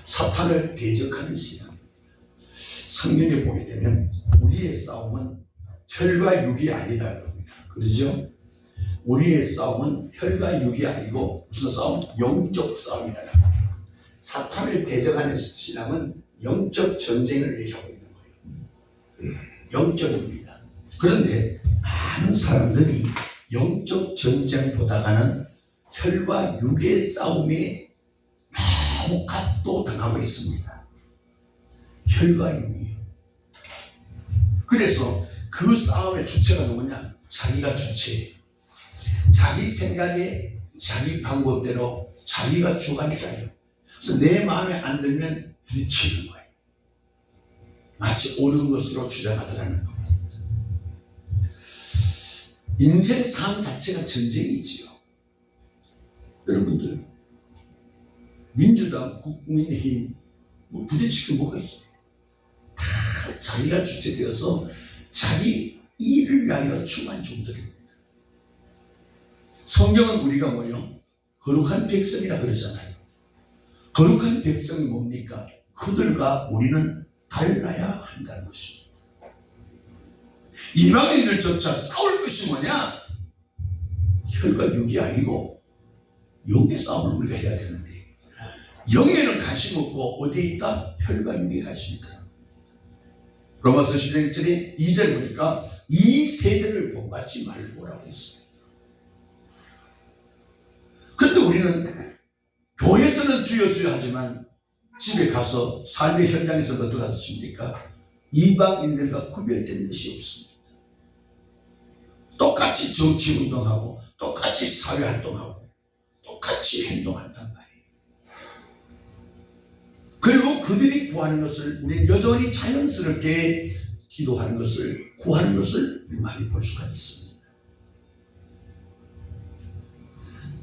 사탄을 대적하는 신앙. 성경에 보게 되면 우리의 싸움은 혈과 육이 아니라는 겁니다. 그러죠? 우리의 싸움은 혈과 육이 아니고 무슨 싸움? 영적 싸움이라는 겁니다. 사탄을 대적하는 신앙은 영적 전쟁을 얘기하고 있는 거예요. 영적입니다. 그런데 많은 사람들이 영적 전쟁보다는 혈과 육의 싸움에 너무 압도당하고 있습니다. 혈과 육이요. 그래서 그 싸움의 주체가 누구냐? 자기가 주체예요. 자기 생각에 자기 방법대로 자기가 주관자예요. 그래서 내 마음에 안 들면 부딪히는 거예요. 마치 옳은 것으로 주장하더라는 겁니다. 인생 삶 자체가 전쟁이지요. 여러분들 민주당, 국민의힘 부딪힐 게 뭐가 있어요? 다 자기가 주체되어서 자기 일을 위하여 충만 종들입니다. 성경은 우리가 뭐요? 거룩한 백성이라 그러잖아요. 거룩한 백성이 뭡니까? 그들과 우리는 달라야 한다는 것입니다. 이방인들조차 싸울 것이 뭐냐? 혈과 육이 아니고 영의 싸움을 우리가 해야 되는데 영에는 관심 없고 어디에 있다? 혈과 육에 관심이 있다. 로마서 11절에 2절 보니까 이 세대를 본받지 말고라고 했습니다. 그런데 우리는 교회에서는 주여 주여 하지만 집에 가서 삶의 현장에서 어떻게 하십니까? 이방인들과 구별된 것이 없습니다. 똑같이 정치운동하고 똑같이 사회활동하고 똑같이 행동한단 말이에요. 그리고 그들이 구하는 것을 우리는 여전히 자연스럽게 기도하는 것을 구하는 것을 많이 볼 수가 있습니다.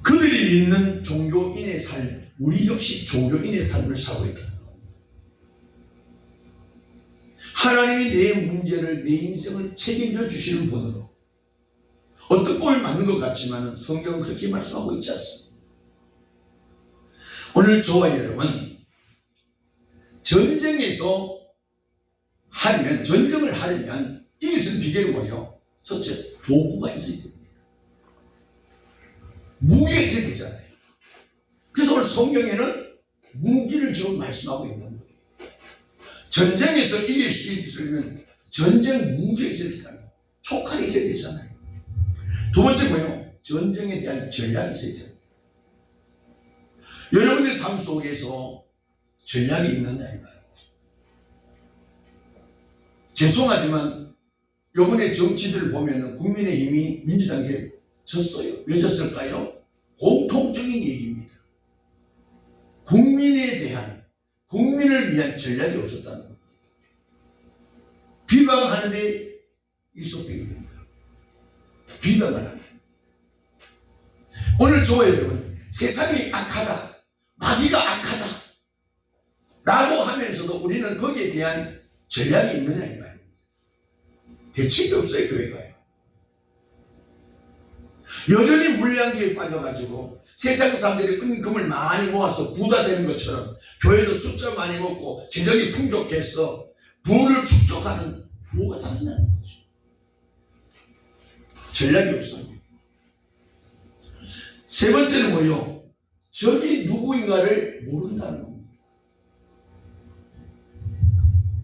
그들이 믿는 종교인의 삶, 우리 역시 종교인의 삶을 살고 있다는 겁니다. 하나님이 내 문제를, 내 인생을 책임져 주시는 분으로 어떤 꼴 맞는 것 같지만 성경은 그렇게 말씀하고 있지 않습니다. 오늘 저와 여러분 전쟁에서 전쟁을 하려면 이길 수 있는 비결이 뭐예요? 첫째, 도구가 있어야 됩니다. 무기가 있어야 되잖아요. 그래서 오늘 성경에는 무기를 지금 말씀하고 있는 거예요. 전쟁에서 이길 수 있으려면 전쟁 무기가 있어야 되잖아요. 촉칼이 있어야 되잖아요. 두 번째 뭐예요? 전쟁에 대한 전략이 있어야 돼요. 여러분의 삶 속에서 전략이 있느냐 이 말이에요. 죄송하지만 이번에 정치들을 보면 국민의힘이 민주당에 졌어요. 왜 졌을까요? 공통적인 얘기입니다. 국민을 위한 전략이 없었다는 겁니다. 비방하는데 일속백이 됩니다. 비방을 하는. 오늘 저와 여러분 세상이 악하다, 마귀가 악하다 라고 하면서도 우리는 거기에 대한 전략이 있느냐 이 말입니다. 대책이 없어요. 교회가요. 여전히 물량기에 빠져가지고 세상 사람들이 은금을 많이 모아서 부자 되는 것처럼 교회도 숫자 많이 먹고 재정이 풍족해서 부를 축적하는 뭐가 다르냐는 거죠. 전략이 없어요. 세 번째는 뭐예요? 적이 누구인가를 모른다는 겁니다.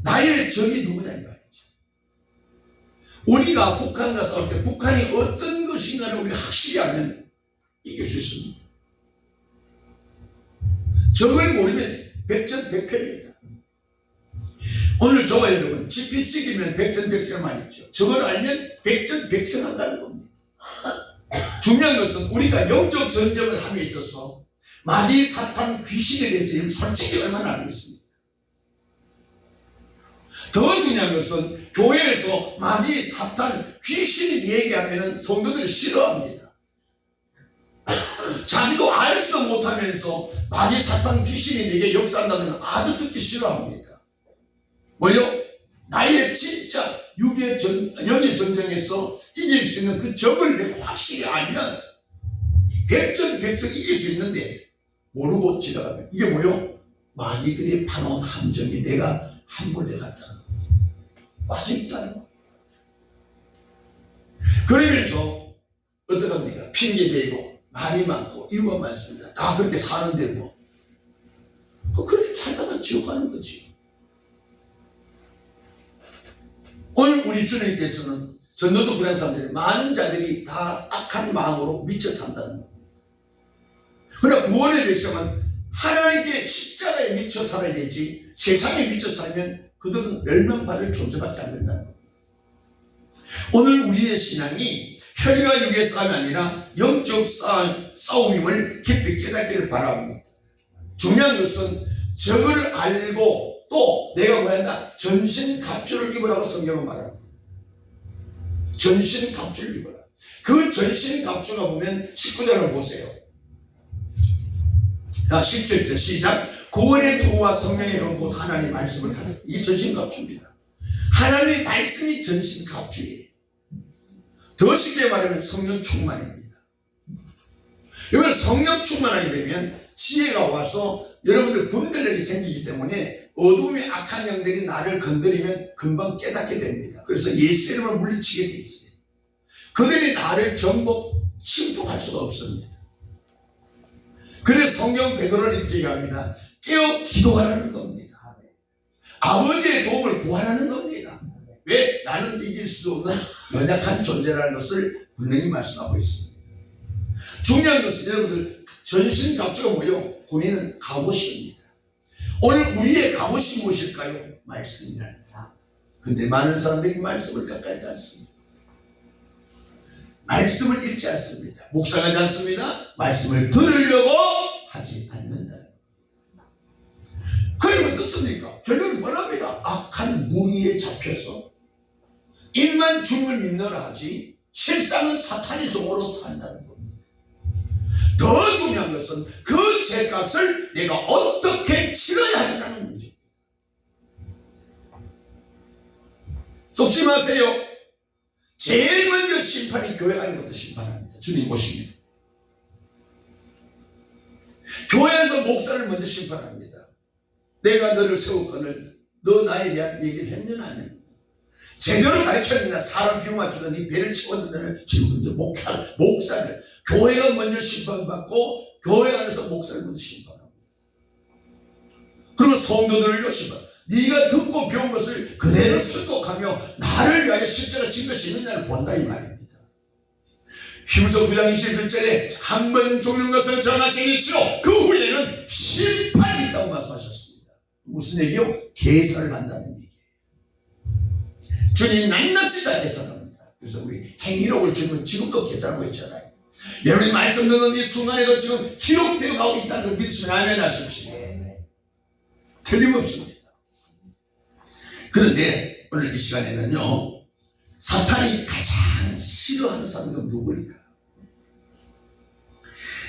나의 적이 누구냐 이 말이죠. 우리가 북한과 싸울 때 북한이 어떤 것인가를 우리가 확실히 알면 이길 수 있습니다. 적을 모르면 백전백패입니다. 오늘 저와 여러분 지피지기면 백전백승 말이죠. 적을 알면 백전백승한다는 겁니다. 중요한 것은 우리가 영적 전쟁을 함에 있어서 마귀, 사탄, 귀신에 대해서 솔직히 얼마나 알고 있습니까? 더 중요한 것은 교회에서 마귀, 사탄, 귀신이 얘기하면 성도들이 싫어합니다. 자기도 알지도 못하면서 마귀, 사탄, 귀신이 내게 역사한다면 아주 듣기 싫어합니다. 뭐요? 나의 진짜 영의 전쟁에서 이길 수 있는 그 적을 내가 확실히 알면 백전백승 이길 수 있는데 모르고 지나가면 이게 뭐요? 마귀들이 파놓은 함정이 내가 함몰돼 갔다는 거. 빠져있다는 거. 그러면서 어떡합니까? 핑계대고 말이 많고 이유가 많습니다. 다 그렇게 사는데 뭐 그렇게 살다가 지옥 가는 거지. 오늘 우리 주님께서는 전도서 불안 사람들이 많은 자들이 다 악한 마음으로 미쳐 산다는 거. 그러나 구원의 백성은 하나님께 십자가에 미쳐 살아야 되지 세상에 미쳐 살면 그들은 멸망받을 존재밖에 안 된다는 거. 오늘 우리의 신앙이 혈과 육의 싸움이 아니라 영적 싸움임을 깊이 깨닫기를 바랍니다. 중요한 것은 적을 알고 또 내가 뭐 한다? 전신갑주를 입으라고 성경은 말합니다. 전신갑주를 입어라. 그 전신갑주가 보면 19절을 보세요. 17절 시작. 구원의 도구와 성령의 검 곧 하나님의 말씀을 가져. 이게 전신갑주입니다. 하나님의 말씀이 전신갑주예요. 더 쉽게 말하면 성령 충만입니다. 이걸 성령 충만하게 되면 지혜가 와서 여러분들 분별력이 생기기 때문에 어둠의 악한 영들이 나를 건드리면 금방 깨닫게 됩니다. 그래서 예수 이름을 물리치게 돼 있어요. 그들이 나를 전복 침투할 수가 없습니다. 그래서 성경 베드로는 이렇게 얘기합니다. 깨어 기도하라는 겁니다. 아버지의 도움을 구하라는 겁니다. 왜? 나는 이길 수 없는 연약한 존재라는 것을 분명히 말씀하고 있습니다. 중요한 것은 여러분들 전신갑주가 뭐예요? 군인은 갑옷입니다. 오늘 우리의 갑옷이 무엇일까요? 말씀이랍니다. 근데 많은 사람들이 말씀을 가까이 하지 않습니다. 말씀을 읽지 않습니다. 묵상하지 않습니다. 말씀을 들으려고 하지 않는다. 그러면 어떻습니까? 결론은 뻔합니다. 악한 무리에 잡혀서 일만 주님을 믿노라 하지 실상은 사탄의 종으로 산다는 겁니다. 더 중요한 것은 그 죄값을 내가 어떻게 치러야 한다는 문제입니다. 속지 마세요. 제일 먼저 심판이 교회 안에부터 심판합니다. 주님 오십니다. 교회 안에서 목사를 먼저 심판합니다. 내가 너를 세웠거늘 너 나에 대한 얘기를 했느냐 안 했느냐. 제대로 가르쳤느냐. 사람 비유 맞추던 네 배를 치웠느냐를 지금 먼저 목사를 교회가 먼저 심판받고 교회 안에서 목사를 먼저 심판합니다. 그리고 성도들을 심판. 네가 듣고 배운 것을 그대로 순독하며 나를 위하여 십자가 진 것이 있느냐를 본다 이 말입니다. 히브리서 9장 21절에 한 번 죽는 것을 정하시겠지요. 그 후에는 심판이 있다고 말씀하셨습니다. 무슨 얘기요? 계산을 한다는 얘기예요. 주님 낱낱이 다 계산합니다. 그래서 우리 행위록을 주님은 지금도 계산하고 있잖아요. 여러분이 말씀 듣는 이 순간에도 지금 기록되어 가고 있다는 걸 믿으시면 아멘 하십시오. 틀림없습니다. 그런데 오늘 이 시간에는요, 사탄이 가장 싫어하는 사람은 누구일까?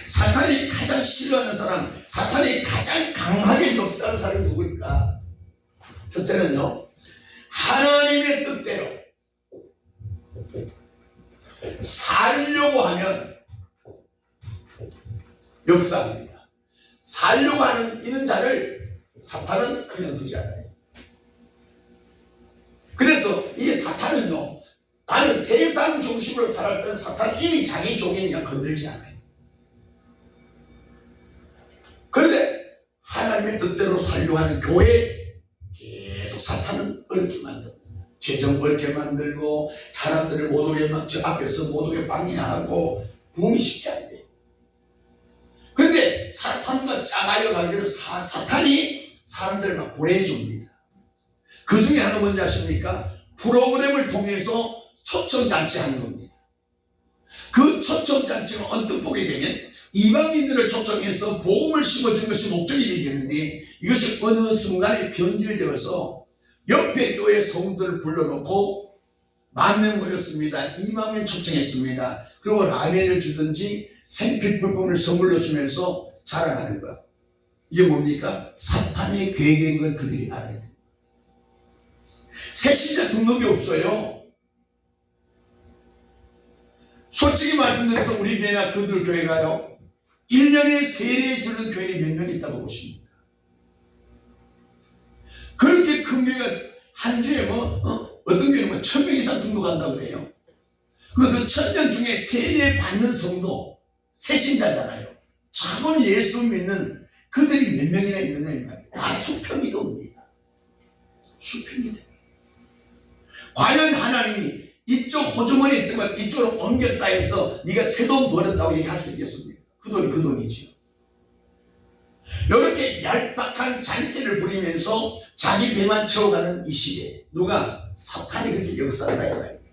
사탄이 가장 싫어하는 사람, 사탄이 가장 강하게 역사하는 사람이 누구일까? 첫째는요, 하나님의 뜻대로 살려고 하면 역사합니다. 살려고 하는 이런 자를 사탄은 그냥 두지 않아요. 그래서 이 사탄은요, 나는 세상 중심으로 살았던 사탄은 이미 자기 종이니까 건들지 않아요. 그런데 하나님의 뜻대로 살려고 하는 교회 계속 사탄은 어렵게 만듭니다. 재정 어렵게 만들고 사람들을 못 오게 막 저 앞에서 못 오게 방해하고 부흥이 쉽게 안 돼요. 그런데 사탄과 짜가려 가게 되면 사탄이 사람들을 막 보내줍니다. 그 중에 하나 뭔지 아십니까? 프로그램을 통해서 초청잔치 하는 겁니다. 그 초청잔치가 언뜻 보게 되면 이방인들을 초청해서 복음을 심어준 것이 목적이 되겠는데 이것이 어느 순간에 변질되어서 옆에 교회 성도들을 불러놓고 10,000명 모였습니다. 20,000명 초청했습니다. 그리고 라면을 주든지 생필품을 선물로 주면서 자랑하는 것. 이게 뭡니까? 사탄의 계획인 걸 그들이 알아야 돼요. 새신자 등록이 없어요. 솔직히 말씀드려서 우리 교회나 그들 교회가요, 1년에 세례 주는 교회는 몇 명 있다고 보십니까? 그렇게 큰 교회가 한 주에 어떤 교회는 1000명 이상 등록한다고 그래요. 그러면 그 1000명 중에 세례 받는 성도, 새신자잖아요. 참은 예수 믿는 그들이 몇 명이나 있느냐 이 말이에요. 다 수평이 돕니다. 수평이 됩니다. 과연 하나님이 이쪽 호주머니에 있던 걸 이쪽으로 옮겼다 해서 네가 새 돈 벌었다고 얘기할 수 있겠습니까? 그 돈이 그 돈이지요. 이렇게 얄팍한 잔꾀를 부리면서 자기 배만 채워가는 이 시대에 누가? 사탄이 그렇게 역사한다 이 말입니다.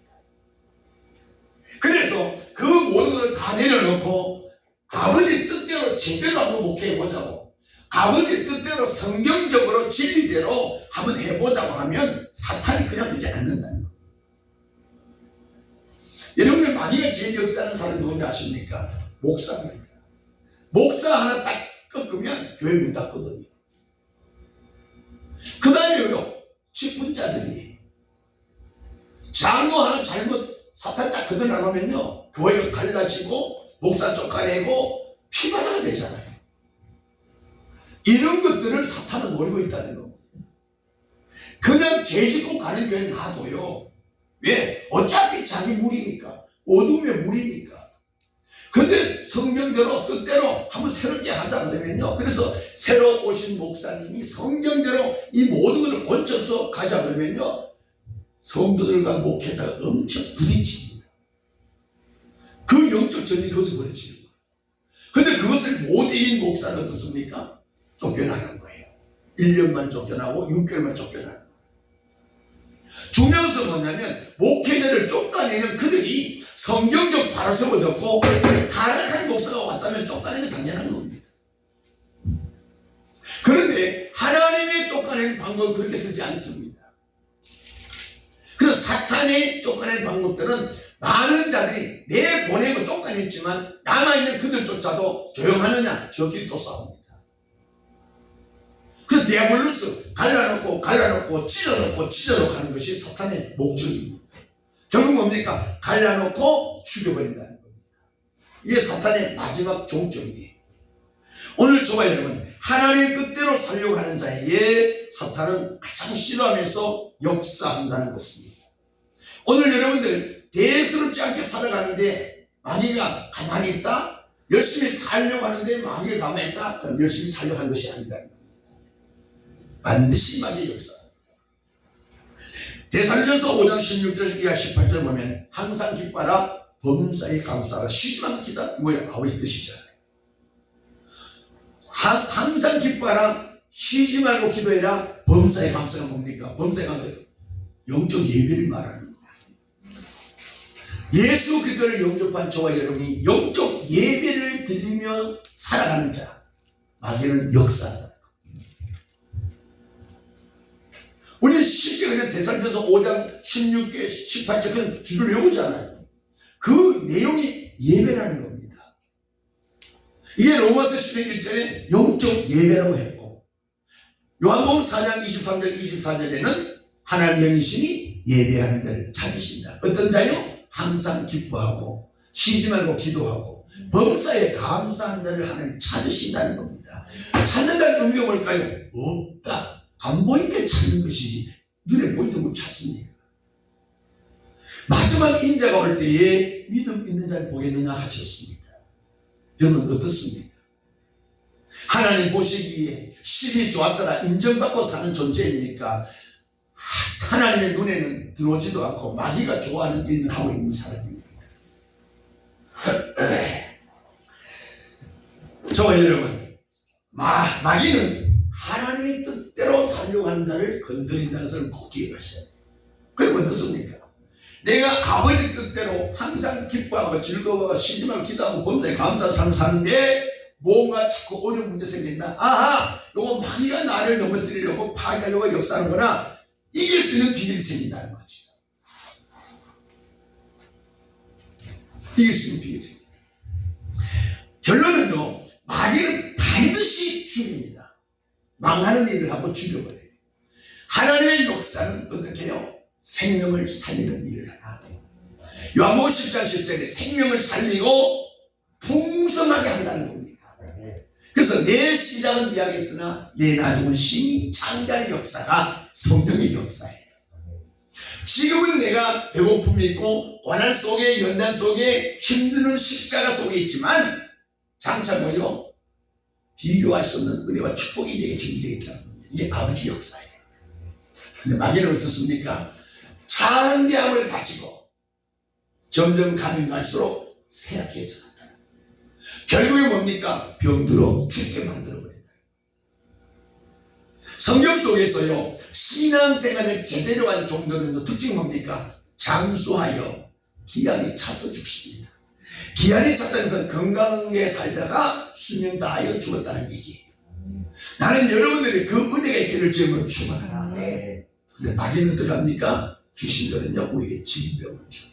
그래서 그 모든 것을 다 내려놓고 아버지 뜻대로 제대로 한번 목회해보자고, 아버지 뜻대로 성경적으로 진리대로 한번 해보자고 하면 사탄이 그냥 되지 않는다는 거예요. 여러분들 마귀가 제일 역사하는 사람이 누군지 아십니까? 목사입니다. 목사 하나 딱 꺾으면 교회 문 닫거든요. 그 다음에요, 직분자들이 장로 하나 잘못 사탄 딱 걷어나가면요, 교회가 갈라지고 목사 쫓아내고 피바다가 되잖아요. 이런 것들을 사탄은 노리고 있다는 겁니다. 그냥 죄짓고 가는 교회는 놔둬요. 왜? 어차피 자기 물이니까, 어둠의 물이니까. 근데 성경대로 뜻대로 한번 새롭게 하자 그러면요, 그래서 새로 오신 목사님이 성경대로 이 모든 것을 고쳐서 가자 그러면요, 성도들과 목회자가 엄청 부딪힙니다. 그 영적 전쟁이 그것을 벌어지는 거예요. 근데 그것을 못 이긴 목사는 어떻습니까? 쫓겨나는 거예요. 1년만 쫓겨나고 6개월만 쫓겨나는 거예요. 중요한 것은 뭐냐면 목회자를 쫓아내는 그들이 성경적 바로 세워졌고 타락한 목사가 왔다면 쫓아내면 당연한 겁니다. 그런데 하나님의 쫓아내는 방법은 그렇게 쓰지 않습니다. 그래서 사탄이 쫓아내는 방법들은 많은 자들이 내보내고 쫓아냈지만 남아있는 그들조차도 조용하느냐? 저끼리 또 싸웁니다. 그 디아블로스 갈라놓고 찢어놓고 하는 것이 사탄의 목적입니다. 결국 뭡니까? 갈라놓고 죽여버린다는 겁니다. 이게 사탄의 마지막 종점이에요. 오늘 저와 여러분, 하나님 뜻대로 살려고 하는 자에게 사탄은 가장 싫어하면서 역사한다는 것입니다. 오늘 여러분들 대수롭지 않게 살아가는데 마귀가 가만히 있다? 열심히 살려고 하는데 마귀가 가만히 있다? 그럼 열심히 살려고 한 것이 아니라는 겁니다. 반드시 마귀의 역사입니다. 데살로니가서 5장 16절 이하 18절 보면 항상 기뻐하라, 범사에 감사하라, 쉬지 말고 기도하라. 이거 아버지 뜻이잖아요. 항상 기뻐하라, 쉬지 말고 기도해라. 범사에 감사가 뭡니까? 범사에 감사가 영적 예배를 말하는 거예요. 예수 그리스도를 영접한 저와 여러분이 영적 예배를 드리며 살아가는 자, 마귀는 역사다. 우리는 쉽게 그냥 데살로니가서 5장 16절 18절 그냥 줄을 외우잖아요. 그 내용이 예배라는 겁니다. 이게 로마서 11절에 영적 예배라고 했고, 요한복음 4장 23절 24절에는 하나님 영이시니 예배하는 자를 찾으신다. 어떤 자요? 항상 기뻐하고 쉬지 말고 기도하고 범사에 감사한 자를 하나님 찾으신다는 겁니다. 찾는다는 의미가 뭘까요? 없다. 안 보이게 찾는 것이지 눈에 보이던 걸 찾습니까? 마지막 인자가 올 때에 믿음 있는 자를 보겠느냐 하셨습니다. 여러분 어떻습니까? 하나님 보시기에 실이 좋았더라 인정받고 사는 존재입니까? 하나님의 눈에는 들어오지도 않고 마귀가 좋아하는 일을 하고 있는 사람입니다. 저와 여러분, 마귀는 하나님의 뜻대로 살려고 하는 자를 건드린다는 것을 꼭 기억하셔야 돼요. 그럼 어떻습니까? 내가 아버지 뜻대로 항상 기뻐하고 즐거워하고 쉬지 말고 기도하고 범사에 감사하는 삶을 사는데 뭔가 자꾸 어려운 문제 생긴다. 아하! 요거 마귀가 나를 넘어뜨리려고 파괴하려고 역사하는구나. 이길 수 있는 비결이 생긴다는 거지. 이길 수 있는 비결이 생긴다. 결론은요, 마귀는 반드시 죽입니다. 망하는 일을 하고 죽여버려요. 하나님의 역사는 어떻게 해요? 생명을 살리는 일을 하라. 요한복음 10장 10절에 생명을 살리고 풍성하게 한다는 겁니다. 그래서 내 시작은 미약했으나 내 나중은 신이 창대할 역사가 성령의 역사예요. 지금은 내가 배고픔이 있고 고난 속에, 연단 속에, 힘드는 십자가 속에 있지만 장차 뭐요? 비교할 수 없는 은혜와 축복이 내게 준비되어 있다는 겁니다. 이게 아버지 역사예요. 근데 마귀는 어떻습니까? 창대함을 가지고 점점 가면 갈수록 쇠약해져 간다. 결국에 뭡니까? 병들어 죽게 만들어버린다. 성경 속에서요, 신앙생활을 제대로 한 종들은 특징이 뭡니까? 장수하여 기한이 차서 죽습니다. 기한이 찼다는 것은 건강하게 살다가 수명 다하여 죽었다는 얘기예요. 나는 여러분들이 그 은혜가 있기를 주님으로 축원하라. 근데 마귀는 어떻게 합니까? 귀신들은요, 우리에게 질병을 줘요.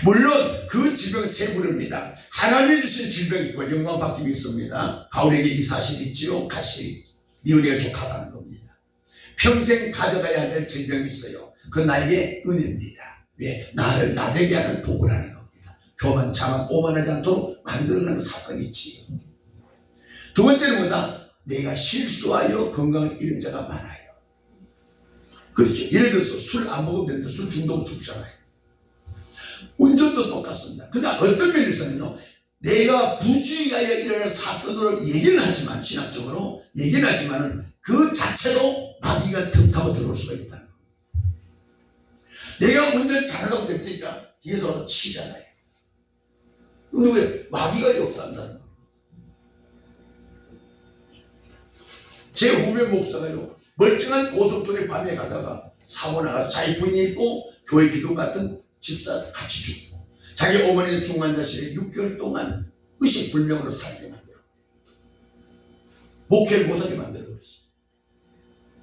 물론 그 질병은 세 부류입니다. 하나님이 주신 질병이 있고 영광 받기 위해서입니다. 바울에게 이 사실이 있지요. 가시 네 은혜가 족하다는 겁니다. 평생 가져가야 될 질병이 있어요. 그 나에게 은혜입니다. 왜? 나를 나되게 하는 도구라는 겁니다. 교만, 자만, 오만하지 않도록 만들어가는 사건이 있지요. 두 번째는 뭐다? 내가 실수하여 건강을 잃은 자가 많아요. 그렇죠. 예를 들어서 술 안 먹으면 되는데 술 중독 죽잖아요. 운전도 똑같습니다. 그러나 어떤 면에서는요, 내가 부주의하여 일어날 사건으로 얘기는 하지만, 신학적으로 얘기는 하지만 그 자체로 마귀가 틈타고 들어올 수가 있다는 겁니다. 내가 운전 잘하라고 됐으니까 뒤에서 치잖아요. 근데 왜? 마귀가 역사한다는 거예요. 제 후배 목사가요, 멀쩡한 고속도로에 밤에 가다가 사고 나가서 자기 부인이 있고 교회 기도 같은 집사 같이 죽고 자기 어머니는 중환자실에 6개월 동안 의식불명으로 살게 만들어 목회를 못하게 만들어버렸어요.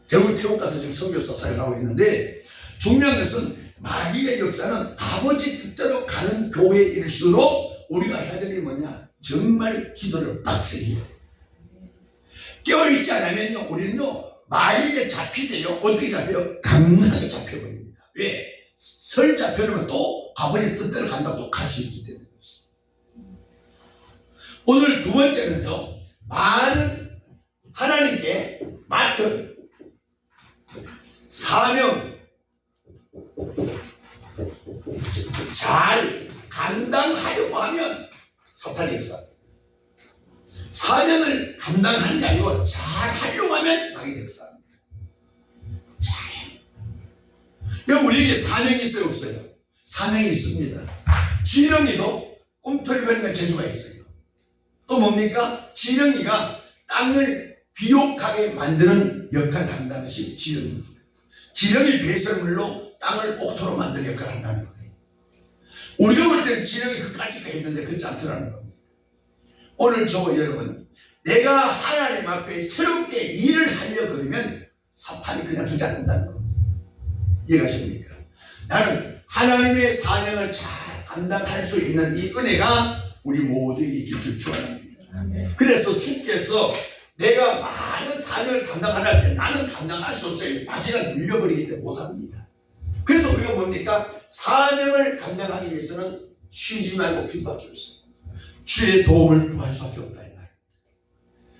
결국 태국 가서 지금 선교사 사역하고 있는데 중요한 것은 마귀의 역사는 아버지 뜻대로 가는 교회일수록 우리가 해야 될 일이 뭐냐? 정말 기도를 빡세게 해야 돼요. 깨어있지 않으면요, 우리는요, 마귀에게 잡히대요. 어떻게 잡혀요? 강하게 잡혀버립니다. 왜? 설 잡혀놓으면 또 아버지 뜻대로 간다고 또 갈 수 있기 때문에 그렇습니다. 오늘 두 번째는요, 많은 하나님께 맡은 사명 잘 감당하려고 하면 사탄이 역사합니다. 사명을 감당하는 게 아니고 잘 하려고 하면 마귀가 역사합니다. 잘. 우리에게 사명이 있어요, 없어요? 사명이 있습니다. 지렁이도 꿈틀거리는 재주가 있어요. 또 뭡니까? 지렁이가 땅을 비옥하게 만드는 역할을 한다는 것이 지렁이입니다. 지렁이 배설물로 땅을 옥토로 만드는 역할을 한다는 거예요. 우리가 볼 때는 지렁이 그까지 했는데 그렇지 않더라는 겁니다. 오늘 저와 여러분, 내가 하나님 앞에 새롭게 일을 하려고 그러면 사탄이 그냥 두지 않는다는 겁니다. 이해가십니까? 나는 하나님의 사명을 잘 감당할 수 있는 이 은혜가 우리 모두에게 있길 줄 축원합니다. 그래서 주께서 내가 많은 사명을 감당하려 할 때 나는 감당할 수 없어요. 마귀가 눌려버리기 때문에 못합니다. 그래서 우리가 뭡니까? 사명을 감당하기 위해서는 쉬지 말고 기도밖에 없어요. 주의 도움을 구할 수밖에 없다 이 말.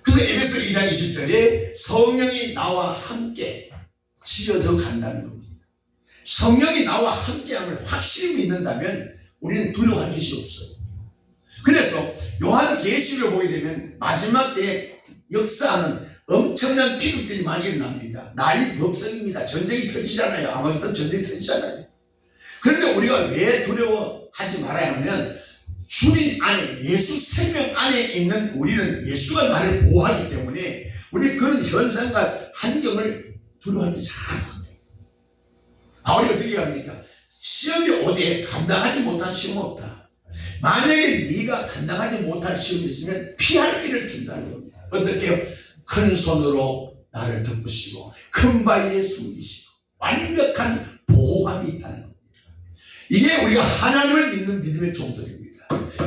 그래서 에베소 2장 20절에 성령이 나와 함께 지어져 간다는 겁니다. 성령이 나와 함께함을 확실히 믿는다면 우리는 두려워할 것이 없어요. 그래서 요한계시를 보게 되면 마지막 때에 역사하는 엄청난 비극들이 많이 일어납니다. 난리 법석입니다. 전쟁이 터지잖아요. 아마겟돈 전쟁이 터지잖아요. 그런데 우리가 왜 두려워하지 말아야 하면 주님 안에, 예수 생명 안에 있는 우리는 예수가 나를 보호하기 때문에 우리 그런 현상과 환경을 두려워하지 않습니다. 바울이 어떻게 합니까? 시험이 어디에 감당하지 못한 시험 없다. 만약에 네가 감당하지 못할 시험이 있으면 피할 길을 준다는 겁니다. 어떻게 해요? 큰 손으로 나를 덮으시고 큰 바위에 숨기시고 완벽한 보호함이 있다는 겁니다. 이게 우리가 하나님을 믿는 믿음의 종들입니다.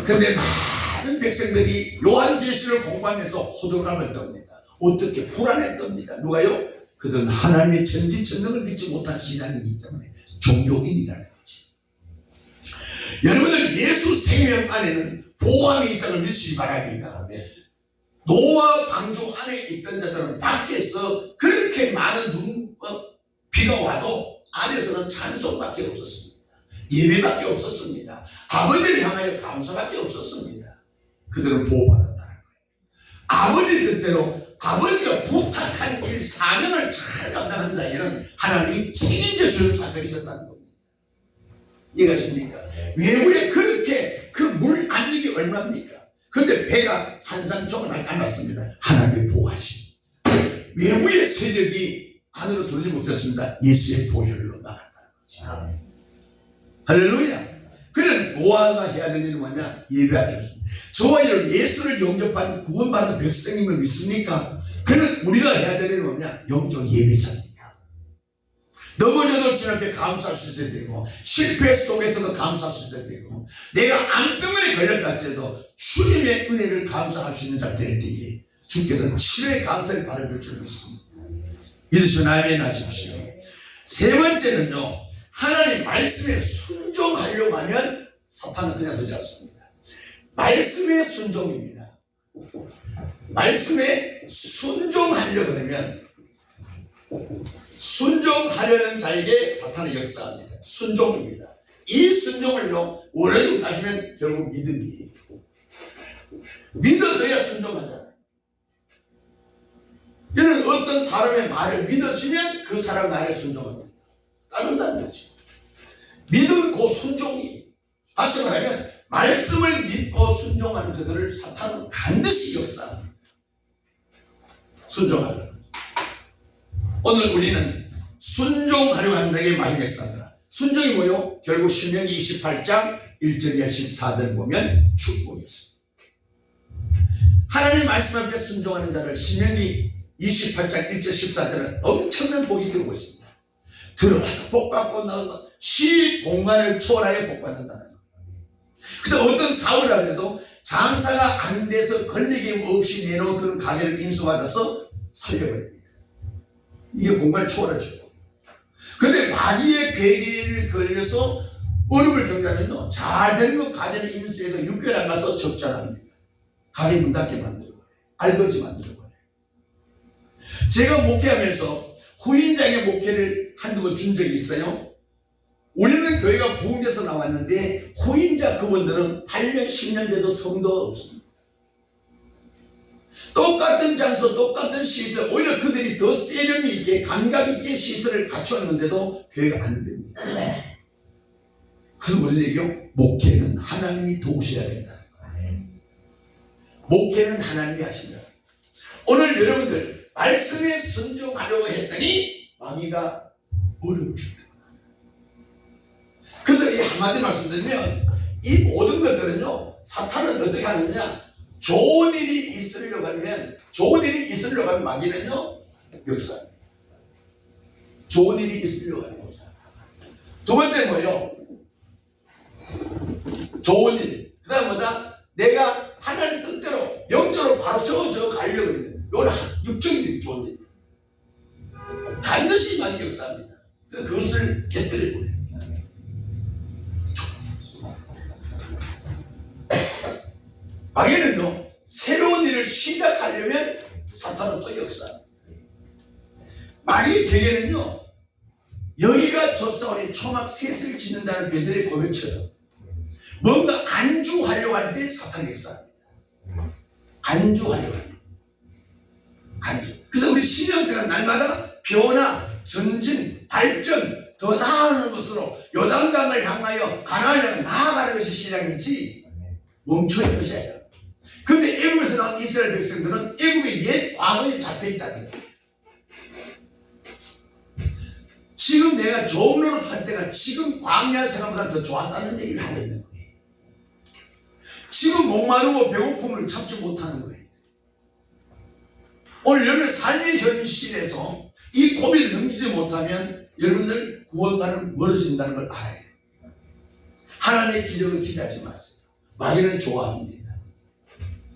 그런데 많은 백성들이 요한계시를 공부하면서 호들갑을 떱니다. 어떻게 불안했답니다. 누가요? 그들은 하나님의 전지전능을 믿지 못한 신앙이기 때문에 종교인이라는 거지. 여러분들 예수 생명 안에는 보호함이 있다는 걸 믿으시기 바랍니다. 노아 방주 안에 있던 자들은 밖에서 그렇게 많은 비가 와도 안에서는 찬송밖에 없었습니다. 예배밖에 없었습니다. 아버지를 향하여 감사밖에 없었습니다. 그들은 보호받았다는 거예요. 아버지 뜻대로 아버지가 부탁한 일 사명을 잘 감당하는 자에게는 하나님이 책임져 주는 사건이 있었다는 겁니다. 이해가십니까? 외부에 그렇게 그 물 안익이 얼마입니까? 그런데 배가 산산조각 나지 않았습니다. 하나님의 보호하심. 외부의 세력이 안으로 들어오지 못했습니다. 예수의 보혈로 막았다는 거죠. 할렐루야. 그는 노아가 해야 되는 일은 뭐냐? 예배하기 없습니다. 저와 여러분 예수를 영접한 구원받은 백성임을 믿습니까? 그는 우리가 해야 되는 일은 뭐냐? 영적 예배자입니다. 넘어져도 주님 앞에 감사할 수 있어야 되고, 실패 속에서도 감사할 수 있어야 되고, 내가 암병에 걸렸다 할지라도 주님의 은혜를 감사할 수 있는 자 될 때에 주께서는 치료의 감사를 받아줄 줄 믿습니다. 믿으시면 아멘 하십시오. 세 번째는요, 하나님 말씀에 순종하려고 하면 사탄은 그냥 되지 않습니다. 말씀에 순종입니다. 말씀에 순종하려고 하면 순종하려는 자에게 사탄은 역사합니다. 순종입니다. 이 순종을요, 원어적으로 따지면 결국 믿음이에요. 믿어져야 순종하잖아요. 이는 어떤 사람의 말을 믿어지면 그 사람 말에 순종합니다. 따른다는 거죠. 믿음 곧 순종이. 다시 말하면 말씀을 믿고 순종하는 그들을 사탄은 반드시 역사합니다. 순종하는 거죠. 오늘 우리는 순종하려고 하는 자에게 많이 역사합니다. 순종이 뭐요? 결국 신명기 28장 1절에서 14절 보면 축복이었습니다. 하나님 말씀 앞에 순종하는 자를 신명기 28장 1절 14절은 엄청난 복이 들어오고 있습니다. 들어와도 복받고 나와도 시 공간을 초월하여 복받는다는 거예요. 그래서 어떤 사업을 하더라도 장사가 안 돼서 걸리기 없이 내놓은 그런 가게를 인수받아서 살려버립니다. 이게 공간을 초월하죠. 그런데 마귀의 괴계를 걸려서 어려움을 겪으면요, 잘 된 것 가게를 인수해서 6개월 안 가서 적자납니다. 가게 문 닫게 만들고 알거지 만들고. 제가 목회하면서 후임자에게 목회를 한두 번 준 적이 있어요. 우리는 교회가 부흥돼서 나왔는데 후임자 그분들은 8년 10년 돼도 성도가 없습니다. 똑같은 장소 똑같은 시설, 오히려 그들이 더 세련미 있게 감각 있게 시설을 갖추었는데도 교회가 안 됩니다. 그래서 무슨 얘기요? 목회는 하나님이 도우셔야 된다. 목회는 하나님이 하신다. 오늘 여러분들 말씀에 순종하려고 했더니 마귀가 어려움을 줬다. 그래서 이 한마디 말씀드리면 이 모든 것들은요, 사탄은 어떻게 하느냐, 좋은 일이 있으려고 하면, 좋은 일이 있으려고 하면 마귀는요, 역사합니다. 좋은 일이 있으려고 하는 거죠. 두 번째 뭐예요? 좋은 일. 그 다음 뭐다? 내가 하나님 뜻대로 영적으로 바로 세워져 가려고 합니다. 이건 육적인 좋은 일. 반드시 많이 역사합니다. 그것을 깨뜨려버려요. 마귀는요, 새로운 일을 시작하려면 사탄은 또 역사합니다. 마귀의 계계는요, 여기가 조사원이 초막 셋을 짓는다는 베드로의 고백처럼 뭔가 안주하려고 할 때 사탄이 역사합니다. 안주하려고 합니다. 안주. 그래서 우리 신앙생활 날마다 변화, 전진, 발전, 더 나아가는 것으로 요단강을 향하여 가나안을 향해 나아가는 것이 신앙이지 멈춰있는 것이 아니라. 그런데 애굽에서 나온 이스라엘 백성들은 애굽의 옛 과거에 잡혀있다는 거예요. 지금 내가 좋은 노릇할 때가 지금 광야 생활보다 더 좋았다는 얘기를 하고 있는 거예요. 지금 목마르고 배고픔을 참지 못하는 거예요. 오늘 여러분의 삶의 현실에서 이 고비를 넘기지 못하면 여러분들 구원과는 멀어진다는 걸 알아야 돼요. 하나님의 기적을 기대하지 마세요. 마귀는 좋아합니다.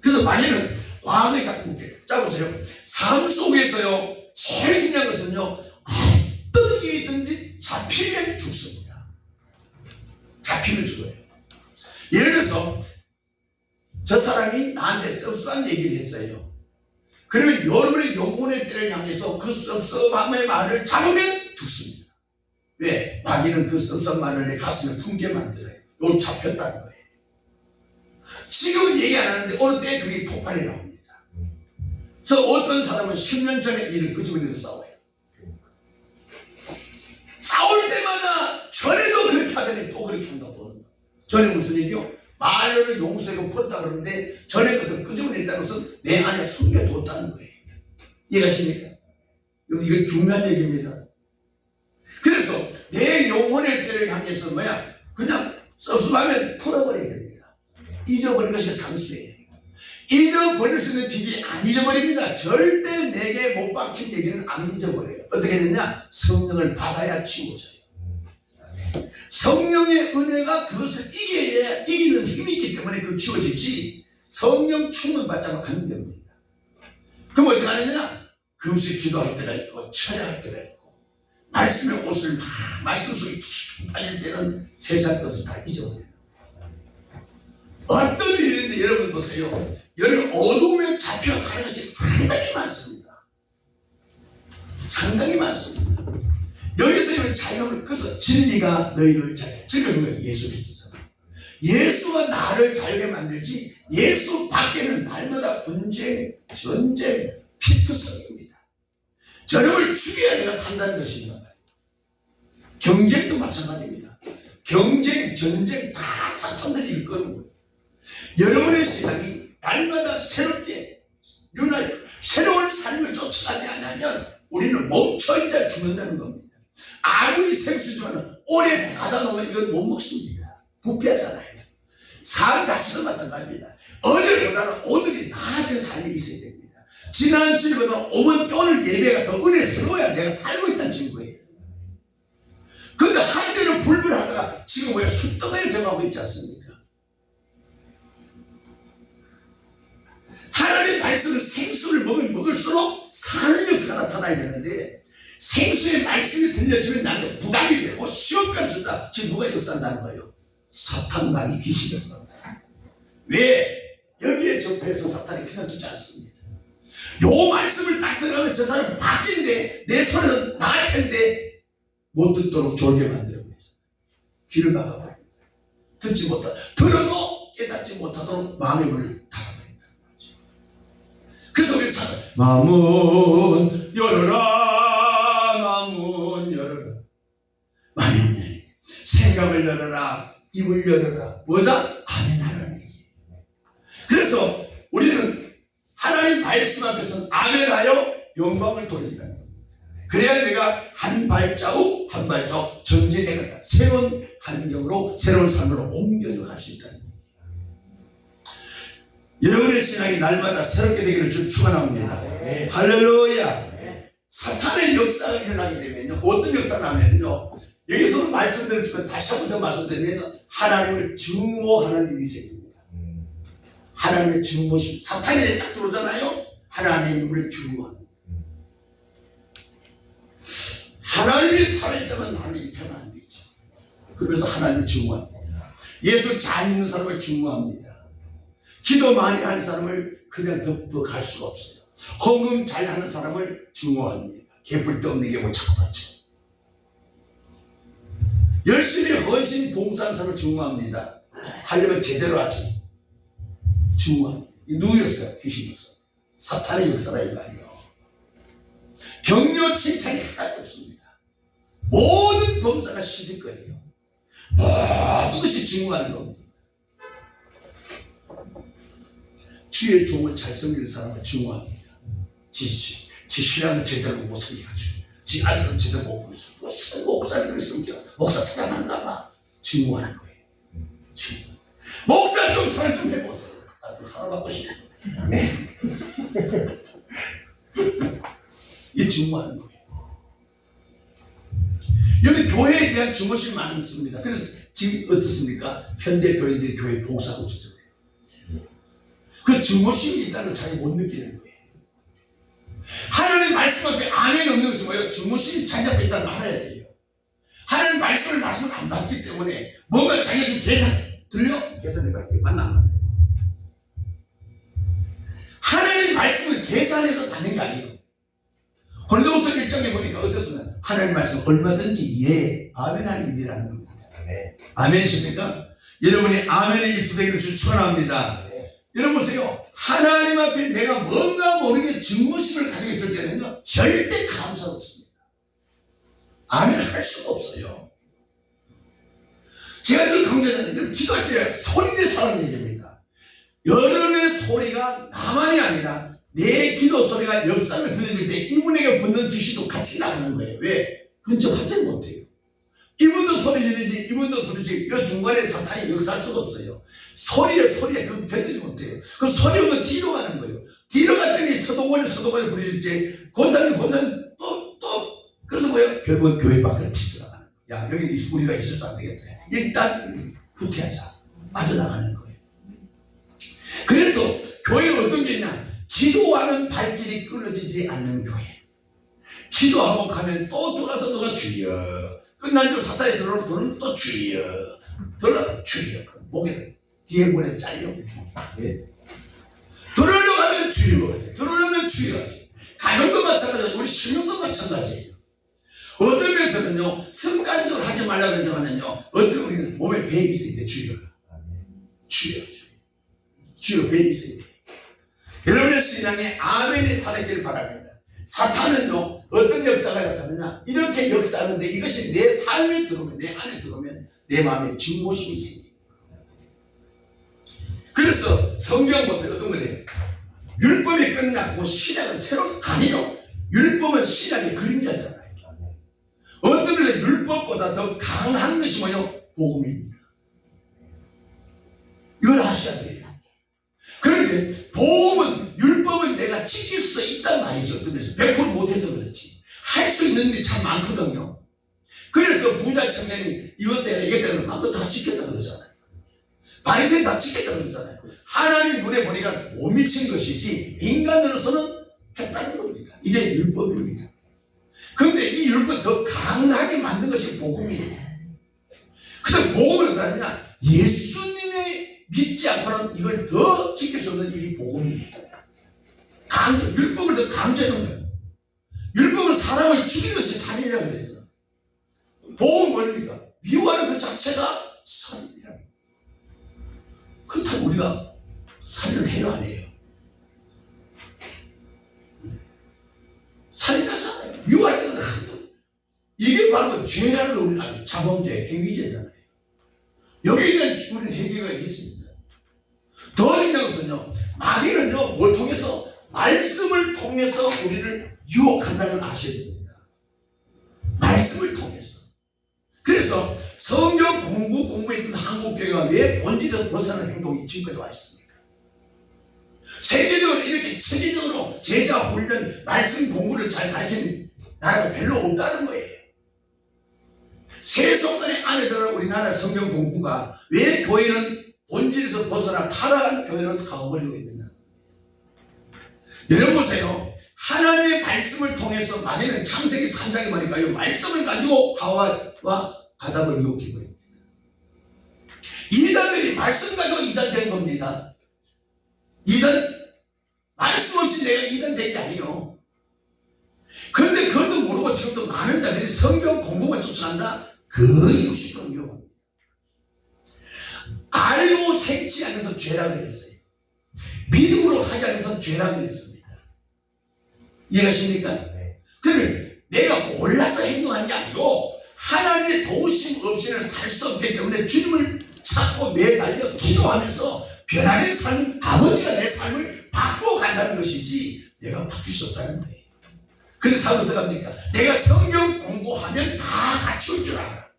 그래서 마귀는 과거에 자꾸 자 보세요. 삶 속에서요, 제일 중요한 것은요, 어떤 일이든지 잡히면 죽습니다. 잡히면 죽어요. 예를 들어서 저 사람이 나한테 섭섭한 얘기를 했어요. 그러면 여러분의 영혼의 때를 향해서 그 섭섭함의 말을 잡으면 죽습니다. 왜? 마귀는 그 섭섭한 말을 내 가슴에 품게 만들어요. 여기 잡혔다는 거예요. 지금은 얘기 안 하는데 어느 때 그게 폭발이 나옵니다. 그래서 어떤 사람은 10년 전에 일을 끄집어내서 싸워요. 싸울 때마다 전에도 그렇게 하더니 또 그렇게 한다고. 전에 무슨 얘기요? 말로는 용서하고 풀었다 그러는데 전에 것을 끄집어냈다는 것은 내 안에 숨겨뒀다는 거예요. 이해가십니까? 이거 중요한 얘기입니다. 그래서 내 영혼의 때를 향해서 그냥 섭섭하면 풀어버려야 됩니다. 잊어버리는 것이 상수예요. 잊어버릴 수 있는 비결이 안 잊어버립니다. 절대 내게 못 박힌 얘기는 안 잊어버려요. 어떻게 되냐? 성령을 받아야 치워져요. 성령의 은혜가 그것을 이기는 힘이 있기 때문에 그 치워지지, 성령 충만 받자면 안 됩니다. 그럼 어떻게 하느냐? 금식 기도할 때가 있고 철야할 때가 있고 말씀의 옷을 말씀 속에 깊이 빠질 때는 세상 것을 다 잊어버려요. 어떤 일이든지 여러분 보세요. 여러분 어둠에 잡혀 사는 것이 상당히 많습니다. 상당히 많습니다. 여기서 이런 자유를 그래서 진리가 너희를 자유게. 진리가 예수 그리스도잖아요. 예수가 나를 자유게 만들지 예수 밖에는 날마다 분쟁, 전쟁, 피투성입니다. 저놈을 죽여야 내가 산다는 것입니다. 경쟁도 마찬가지입니다. 경쟁, 전쟁 다 사탄들이 일거는 거예요. 여러분의 신앙이 날마다 새롭게 새로운 삶을 쫓아가지 않으면 우리는 멈춰있다 죽는다는 겁니다. 아무리 생수지만 오래 가다 놓으면 이건 못 먹습니다. 부패하잖아요. 삶 자체도 마찬가지입니다. 어제보다는 오늘이 나아진 삶이 있어야 됩니다. 지난 주일보다 오늘 예배가 더 은혜스러워야 내가 살고 있다는 증거예요. 그런데 한때는 불불하다가 지금 왜 숫덩어리 되어가고 있지 않습니까? 하나님의 말씀을 생수를 먹을수록 사는 역사가 나타나야 되는데 생수의 말씀이 들려주면 나한테 부담이 되고 시험까지 준다. 지금 누가 역사한다는 거예요? 사탄 마귀 귀신이 역사한다. 왜? 여기에 접해서 사탄이 그냥 두지 않습니다. 요 말씀을 딱 들어가면 저 사람 바뀐데 내 손에서 나을 텐데 못 듣도록 졸게 만들어버려요. 귀를 막아버립니다. 듣지 못하 들어도 깨닫지 못하도록 마음의 문을 닫아버린다는 거죠. 그래서 우리 찾아 마문 열어라, 마문 열어라. 마음의 문 열어라. 생각을 열어라, 입을 열어라. 뭐다? 아멘하라는 얘기예요. 그래서 우리는 하나님 말씀 앞에서 아멘하여 영광을 돌린다는 겁니다. 그래야 내가 한 발자국 한 발자국 전진해 간다. 새로운 환경으로 새로운 삶으로 옮겨져 갈 수 있다는 겁니다. 여러분의 신앙이 날마다 새롭게 되기를 축원합니다. 네. 할렐루야. 네. 사탄의 역사가 일어나게 되면요, 어떤 역사가 나면요, 여기서는 말씀드렸지만 다시 한 번 더 말씀드리면 하나님을 증오하는 일이 생깁니다. 하나님의 증오심. 사탄이 딱 들어오잖아요. 하나님을 증오하는. 하나님이 살아있다면 나를 이렇게 하면 안 되죠. 그래서 하나님을 증오합니다. 예수 잘 믿는 사람을 증오합니다. 기도 많이 하는 사람을 그냥 덮어갈 수가 없어요. 헌금 잘 하는 사람을 증오합니다. 개뿔 데 없는 게 뭐 자꾸 같죠. 열심히 헌신 봉사하는 사람을 증오합니다. 하려면 제대로 하지. 증오합니다. 누구 역사야? 귀신 역사. 사탄의 역사라 이 말이에요. 격려 칭찬이 하나도 없습니다. 모든 범사가 시비거리요. 모든 것이 증오하는 겁니다. 주의 종을 잘 섬기는 사람을 증오합니다. 지 신앙은 제대로 못 섬겨가지고, 지 아들은 제대로 못 보고 있어. 무슨 목사님을 섬겨? 목사 사랑하는가 봐. 증오하는 거예요. 증오. 목사 좀 사랑 좀 해보세요. 나도 사랑받고 싶어. 이게 증오하는 거예요. 여기 교회에 대한 증오심이 많습니다. 그래서 지금 어떻습니까? 현대 교인들이 교회에 봉사하고 있어요. 그 증오심이 있다는 걸 잘 못 느끼는 거예요. 하나님 말씀 앞에 아멘 없는 것이 뭐예요? 증오심이 자기 앞에 있다는 걸 알아야 돼요. 하나님 말씀을 안 받기 때문에 뭔가 자기가 좀 계산해봐야 돼요. 맞나 안 맞나요? 하나님 말씀을 계산해서 받는 게 아니에요. 골로새 1장에 보니까 어떻습니까? 하나님 말씀 얼마든지 예, 아멘 하는 일이라는 겁니다. 아멘이십니까? 여러분이 아멘의 입수되기를 축원합니다. 여러분 보세요. 하나님 앞에 내가 뭔가 모르게 증오심을 가지고 있을 때는요, 절대 감사가 없습니다. 아멘 할 수가 없어요. 제가 늘 강조하잖아요. 기도할 때 소리 내사라는 얘기입니다. 여러분의 소리가 나만이 아니라 내 기도 소리가 역사를 들려줄 때 이분에게 붙는 귀신도 같이 나가는 거예요. 왜? 근접하지 못해요. 이분도 소리 지르지, 이분도 소리 지르지, 이 중간에 사탄이 역사할 수가 없어요. 소리에 그 견디지 못해요. 그 소리 오면 뒤로 가는 거예요. 뒤로 갔더니 서도관이 부르실지, 권사님 또, 그래서 뭐예요? 결국은 교회 밖으로 튀어나가는 거예요. 야, 여기 우리가 있어서 안 되겠다. 일단 후퇴하자. 빠져나가는 거예요. 그래서 교회는 어떤 게 있냐? 기도하는 발길이 끊어지지 않는 교회. 기도하고 가면 또 들어가서 너가 주여. 끝난 줄 사탄이 들어오면 또 주여. 들어가서 주여. 목에 뒤에 문에 잘려. 들어오려고 하면 주여. 들어오려면 주여. 가정도 마찬가지고 우리 신령도 마찬가지예요. 어떤 면에서는요, 습관적으로 하지 말라고 그러지만은요, 어떤 우리는 몸에 배이 있을 때 주여. 주여 배이 있을 때. 여러분의 신앙에 아멘이 살아있기를 바랍니다. 사탄은요, 어떤 역사가 나타나냐, 이렇게 역사하는데 이것이 내 삶에 들어오면, 내 안에 들어오면 내 마음에 증오심이 생깁니다. 그래서 성경 보세요. 어떤 거래요? 율법이 끝났고 신약은 새로운, 아니요. 율법은 신약의 그림자잖아요. 어떤 면에서 율법보다 더 강한 것이 뭐예요? 복음입니다. 이걸 아셔야 돼요. 그런데 복음은, 율법은 내가 지킬 수 있단 말이죠. 어떤 면에서 100% 못해서 그렇지. 할 수 있는 일이 참 많거든요. 그래서 부자 청년이 이것 때문에 이것 때문에 나도 다 지켰다 그러잖아요. 바리새인 다 지켰다 그러잖아요. 하나님 눈에 보니까 못 미친 것이지 인간으로서는 했다는 겁니다. 이게 율법입니다. 그런데 이 율법 더 강하게 만든 것이 복음이에요. 그래서 복음은 어떠하냐? 예수님의 믿지 않고는 이걸 더 지킬 수 없는 일이 복음이에요. 율법을 더 강조하는 거예요. 율법은 사람을 죽이는 것이 살인이라고 그랬어요. 복음은 뭡니까? 미워하는 그 자체가 살인이라고. 그렇다고 우리가 살인을 해요, 안 해요? 살인하잖아요. 미워할 때는 한두. 이게 바로 죄라는 우리는 자범죄, 행위죄잖아요. 여기에 대한 우리는 해결가 있습니다. 더 중요한 것은요, 마귀는요, 뭘 통해서? 말씀을 통해서 우리를 유혹한다는 걸 아셔야 됩니다. 말씀을 통해서. 그래서 성경 공부했던 한국교회가 왜 본질에서 벗어나는 행동이 지금까지 와 있습니까? 세계적으로 이렇게 체계적으로 제자 훈련, 말씀 공부를 잘 가르치는 나라가 별로 없다는 거예요. 세속권의 안에 들어간 우리나라 성경 공부가 왜 교회는 본질에서 벗어나 타락한 교회로 가버리고 있느냐. 여러분 보세요. 하나님의 말씀을 통해서 마귀는 창세기 3장에 보니까 이 말씀을 가지고 하와와 아담을 유혹해버립니다. 이단들이 말씀 가지고 이단된 겁니다. 이단, 말씀 없이 내가 이단된 게 아니에요. 그런데 그것도 모르고 지금도 많은 자들이 성경 공부만 쫓아간다? 거의 60% 위험합니다. 알고 행치 않아서 죄라고 그랬어요. 믿음으로 하지 않아서 죄라고 그랬습니다. 이해가십니까? 그러면 내가 몰라서 행동한 게 아니고 하나님의 도우심 없이는 살 수 없기 때문에 주님을 찾고 매달려 기도하면서 변화된 삶, 아버지가 내 삶을 바꾸어 간다는 것이지 내가 바뀔 수 없다는 거예요. 그래서 어떻게 합니까? 내가 성경 공부하면 다 갖출 줄 알아.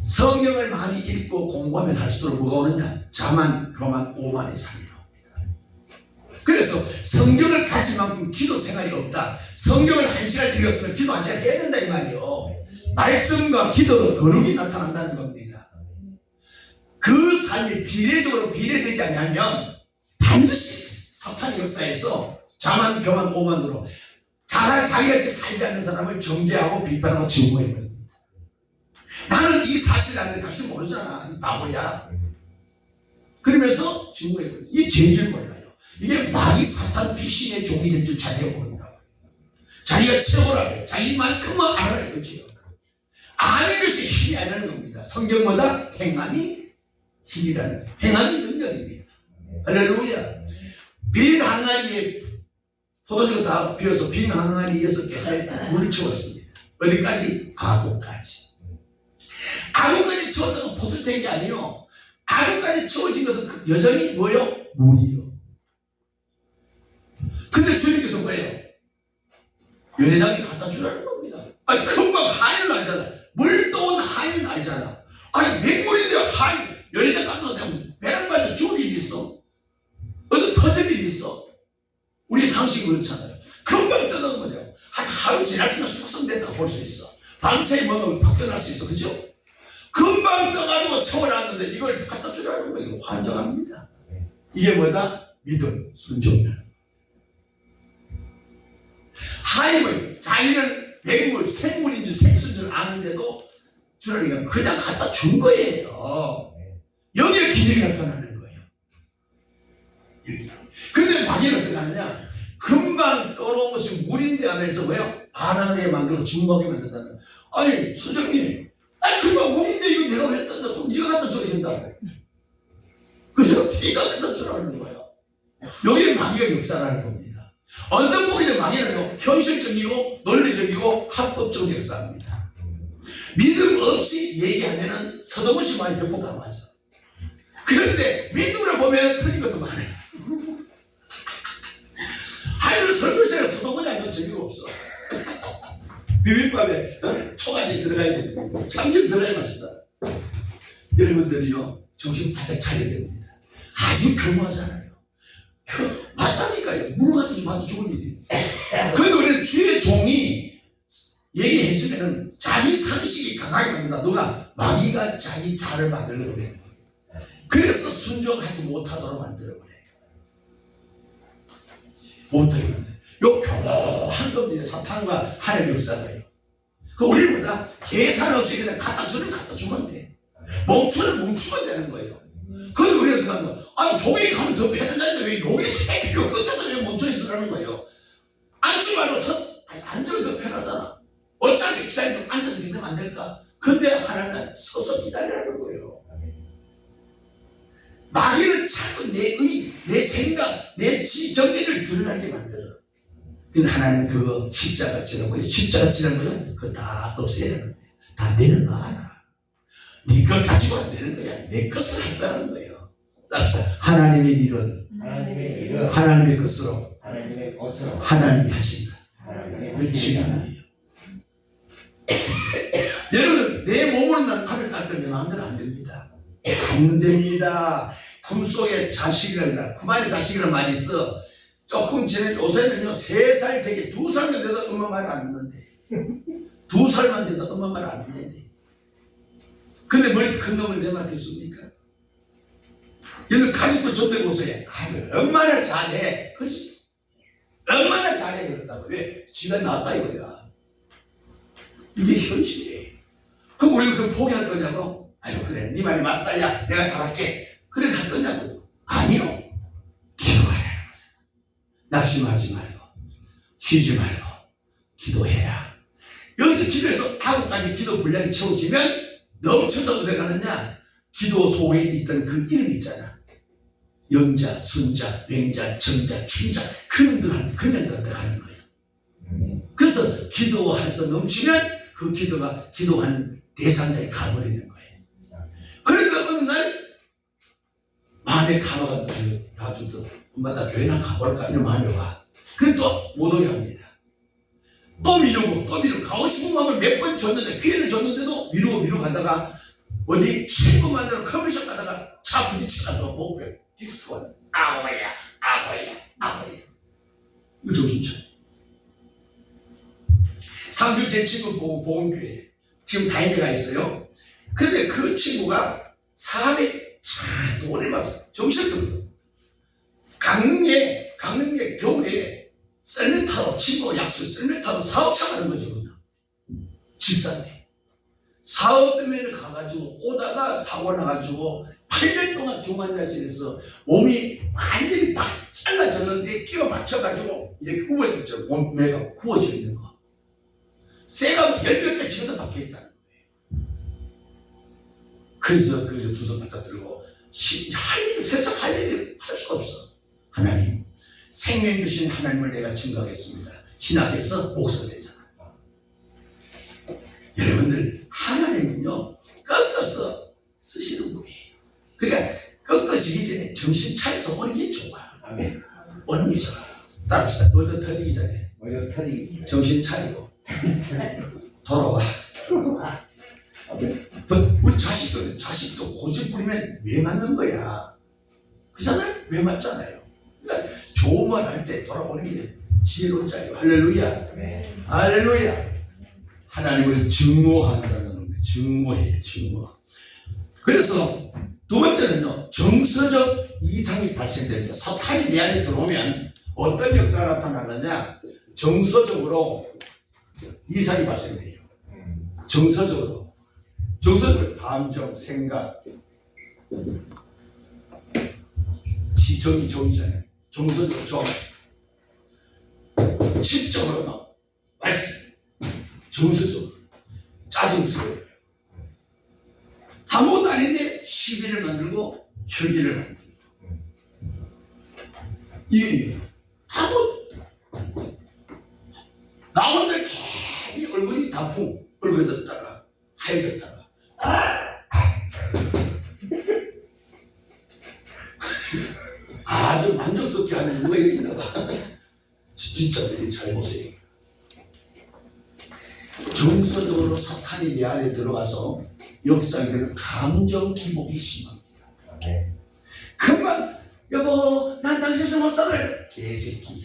성경을 많이 읽고 공부하면 할수록 뭐가 오느냐? 자만, 교만, 오만의 삶이 나옵니다. 그래서 성경을 가질 만큼 기도 생활이 없다. 성경을 1시간 읽었으면 기도 1시간 해야 된다 이 말이에요. 말씀과 기도로 거룩이 나타난다는 겁니다. 그 삶이 비례적으로 비례되지 않으면 반드시 사탄의 역사에서 자만 병한 오만으로 자기같이 살지 않는 사람을 정죄하고 비판하고 증오해버립니다. 나는 이 사실을 아는데 당신 모르잖아. 바보야. 그러면서 증오해버립니다. 이게 죄질 몰라요. 이게 마귀 사탄 귀신의 종이 될 줄 자기가 모른다고. 자기가 최고라고. 자기만큼은 알아 이거지요. 아는 것이 힘이 아니라는 겁니다. 성경보다 행함이 힘이라는 거예요. 행함이 능력입니다. 할렐루야. 빈 항아리에 포도주가 다 비어서 빈 항아리 6개에 물을 채웠습니다. 어디까지? 아구까지. 아구까지 채웠다고 포도주 된 게 아니에요. 아구까지 채워진 것은 여전히 뭐예요? 물이요. 근데 주님께서 뭐예요? 연회장이 갖다 주라는 겁니다. 아니 금방 하인 날잖아. 물 떠온 하인 날잖아. 아니 맹물인데 하인 연회장 갖다 대면 배랑 맞아 죽을 일이 있어? 어디 터질 일이 있어? 우리 상식이 그렇잖아요. 금방 떠는 거예요. 하루 지났으면 숙성됐다고 볼 수 있어. 밤새 먹으면 바뀌어날 수 있어. 그죠? 금방 떠가지고 채워놨는데 이걸 갖다 주라는 거예요. 환장합니다. 이게 뭐다? 믿음, 순종이라는 하임을 자기는 맹물, 생물인 줄 생수인 줄 아는데도 주라니까 그냥 갖다 준 거예요. 여기에 기적이 나타나는 거예요. 여기. 근데 마귀는 어떻게 하느냐? 금방 떠놓은 것이 물인데 하면서 왜요? 반항하게 만들고 죽먹게 만든다는. 아니 선생님, 아니 금방 물인데 이거 내가 왜 떴나? 그럼 네가 갖다 줘야 된다고. 그래서 네가 갖다 주라는 거예요. 여기에 마귀가 역사라는 겁니다. 어떤 부분에 마귀는요, 현실적이고 논리적이고 합법적으로 역사합니다. 믿음 없이 얘기하면은 서동훈 씨 말이 100% 다 맞아. 그런데 믿음을 보면 틀린 것도 많아요. 하여튼 설교실에 서동훈이 아니면 재미가 없어. 비빔밥에 초가지 들어가야 됩니다. 참기름 들어야 맛있어. 여러분들이요, 정신 바짝 차려야 됩니다. 아직 평범하잖아요. 맞다니까요. 물 갖다 주면 죽을 일이. 그런데 우리는 주의 종이 얘기해주면 자기 상식이 강하게 만든다. 누가? 마귀가 자기 자를 만들려고 그래요. 그래서 순종하지 못하도록 만들어버려요. 못하게 만들어요. 요 교묘한 겁니다. 사탄과 하나님의 역사가요. 그 우리는 뭐다? 계산 없이 그냥 갖다 주면 돼. 멈추면 되는 거예요. 그런데 우리는 어떻게 하는 거야? 아니 종이 가면 더 편하다는데 왜 여기 세 필요 끝에서 왜 멈춰있으라는 거예요. 앉지 말고 앉으면 더 편하잖아. 어차피 기다리면 앉아서 기다리면 안 될까? 근데 하나는 서서 기다리라는 거예요. 마귀는 자꾸 내 생각, 내 정리를 드러나게 만들어. 근데 하나는 그거 십자가 지라고요. 십자가 지라는 거요. 그거 다 없애야 하는 거예요. 다 내려놔라. 네 걸 가지고 안 되는 거야. 내 것을 할 거라는 거예요. 하나님의 일은 하나님의 것으로 하나님이 하신다. 그렇지. 여러분, 내 몸으로 난 아들, 딸들 내 마음대로 안 됩니다. 안 됩니다. 품속에 자식이란다. 그만의 자식이란 말이 있어. 조금 지난 요새는요, 3살 되게 2살만 돼도 엄마 말을 안 듣는데. 2살만 돼도 엄마 말을 안 듣는데. 근데 머리 큰 놈을 내 말 듣습니까? 여기 가족들 접대보세요. 아유, 얼마나 잘해. 그렇지. 얼마나 잘해. 그렇다고. 왜? 지가 낫다 이거야. 이게 현실이에요. 그럼 우리가 그걸 포기할 거냐고? 아유, 그래. 네 말이 맞다. 야, 내가 잘할게. 그래, 할 거냐고요? 아니요. 기도하라는 거죠. 낙심하지 말고, 쉬지 말고, 기도해라. 여기서 기도해서 아구까지 기도 분량이 채워지면 넘쳐서 어디 가느냐? 기도 속에 있던 그 이름 있잖아. 영자, 순자, 맹자, 정자, 춘자, 그년들한테 가는 거예요. 그래서 기도해서 넘치면 그 기도가 기도한 대상자에 가버리는 거예요. 그러니까 어느 날 마음에 가봐가 나중에 엄마 나 교회나 가볼까 이런 마음이 와. 그래 또 못 오게 합니다. 또 미루고 가고 싶은 마음을 몇 번 줬는데 기회를 줬는데도 미루고 가다가 어디 친구 만나러 커피숍 가다가 차 부딪혀가지고 보고 그래. 디스코가 아버야 이거 정신 차려. 상주 제 친구 보건교회 지금 다니가 있어요. 근데 그 친구가 사업에 돈을 막 정신없거든. 강릉에 겨울에 썰매 타러, 친구가 약속 썰매 타러 사업차 가는 거죠. 그냥 집사님 사업 때문에 가가지고 오다가 사고 나가지고 8년 동안 중환자실에서 몸이 완전히 막 잘라졌는데 끼워 맞춰가지고 이렇게 구워졌죠. 몸매가 구워져 있는 거. 쇠가 10몇 개 집에다 박혀있다는 거예요. 그래서 두 손 갖다 들고 세상 할 일을 할 수가 없어. 하나님, 생명 주신 하나님을 내가 증거하겠습니다. 신학에서 목소리 되잖아. 여러분들, 하나님은요, 꺾어서 쓰시는 분이에요. 그러니까, 꺾어지기 전에 정신 차려서 오는 게 좋아. 아멘. 오는 게 좋아. 따라합시다. 얻어 터지기 전에. 정신 차리고. 돌아와. 우리 자식도 고집 부리면 왜 맞는 거야? 그잖아요? 왜 맞잖아요? 그러니까 좋은 말 할 때 돌아오는 게 지혜로운 자예요. 할렐루야. 할렐루야. 하나님을 증오한다는 겁니다. 증오해요. 증오. 그래서 두 번째는요, 정서적 이상이 발생될 때, 사탄이 내 안에 들어오면 어떤 역사가 나타나느냐? 정서적으로 이상이 발생돼요. 정서적으로 감정, 생각, 정이잖아요. 정서적으로 시적으로는 말씀, 정서적으로 짜증스러워요. 아무것도 아닌데 시비를 만들고 혈기를 만들고, 이게 나 혼자 괜히 얼굴이 얼굴졌다가 하얘졌다가 아주 만족스럽게 하는 누가 여기 있나 봐. 진짜 잘 보세요. 정서적으로 사탄이 내 안에 들어가서 역사에는 감정 기복이 심합니다. 금방 여보 난 당신 못 살아요. 개새끼.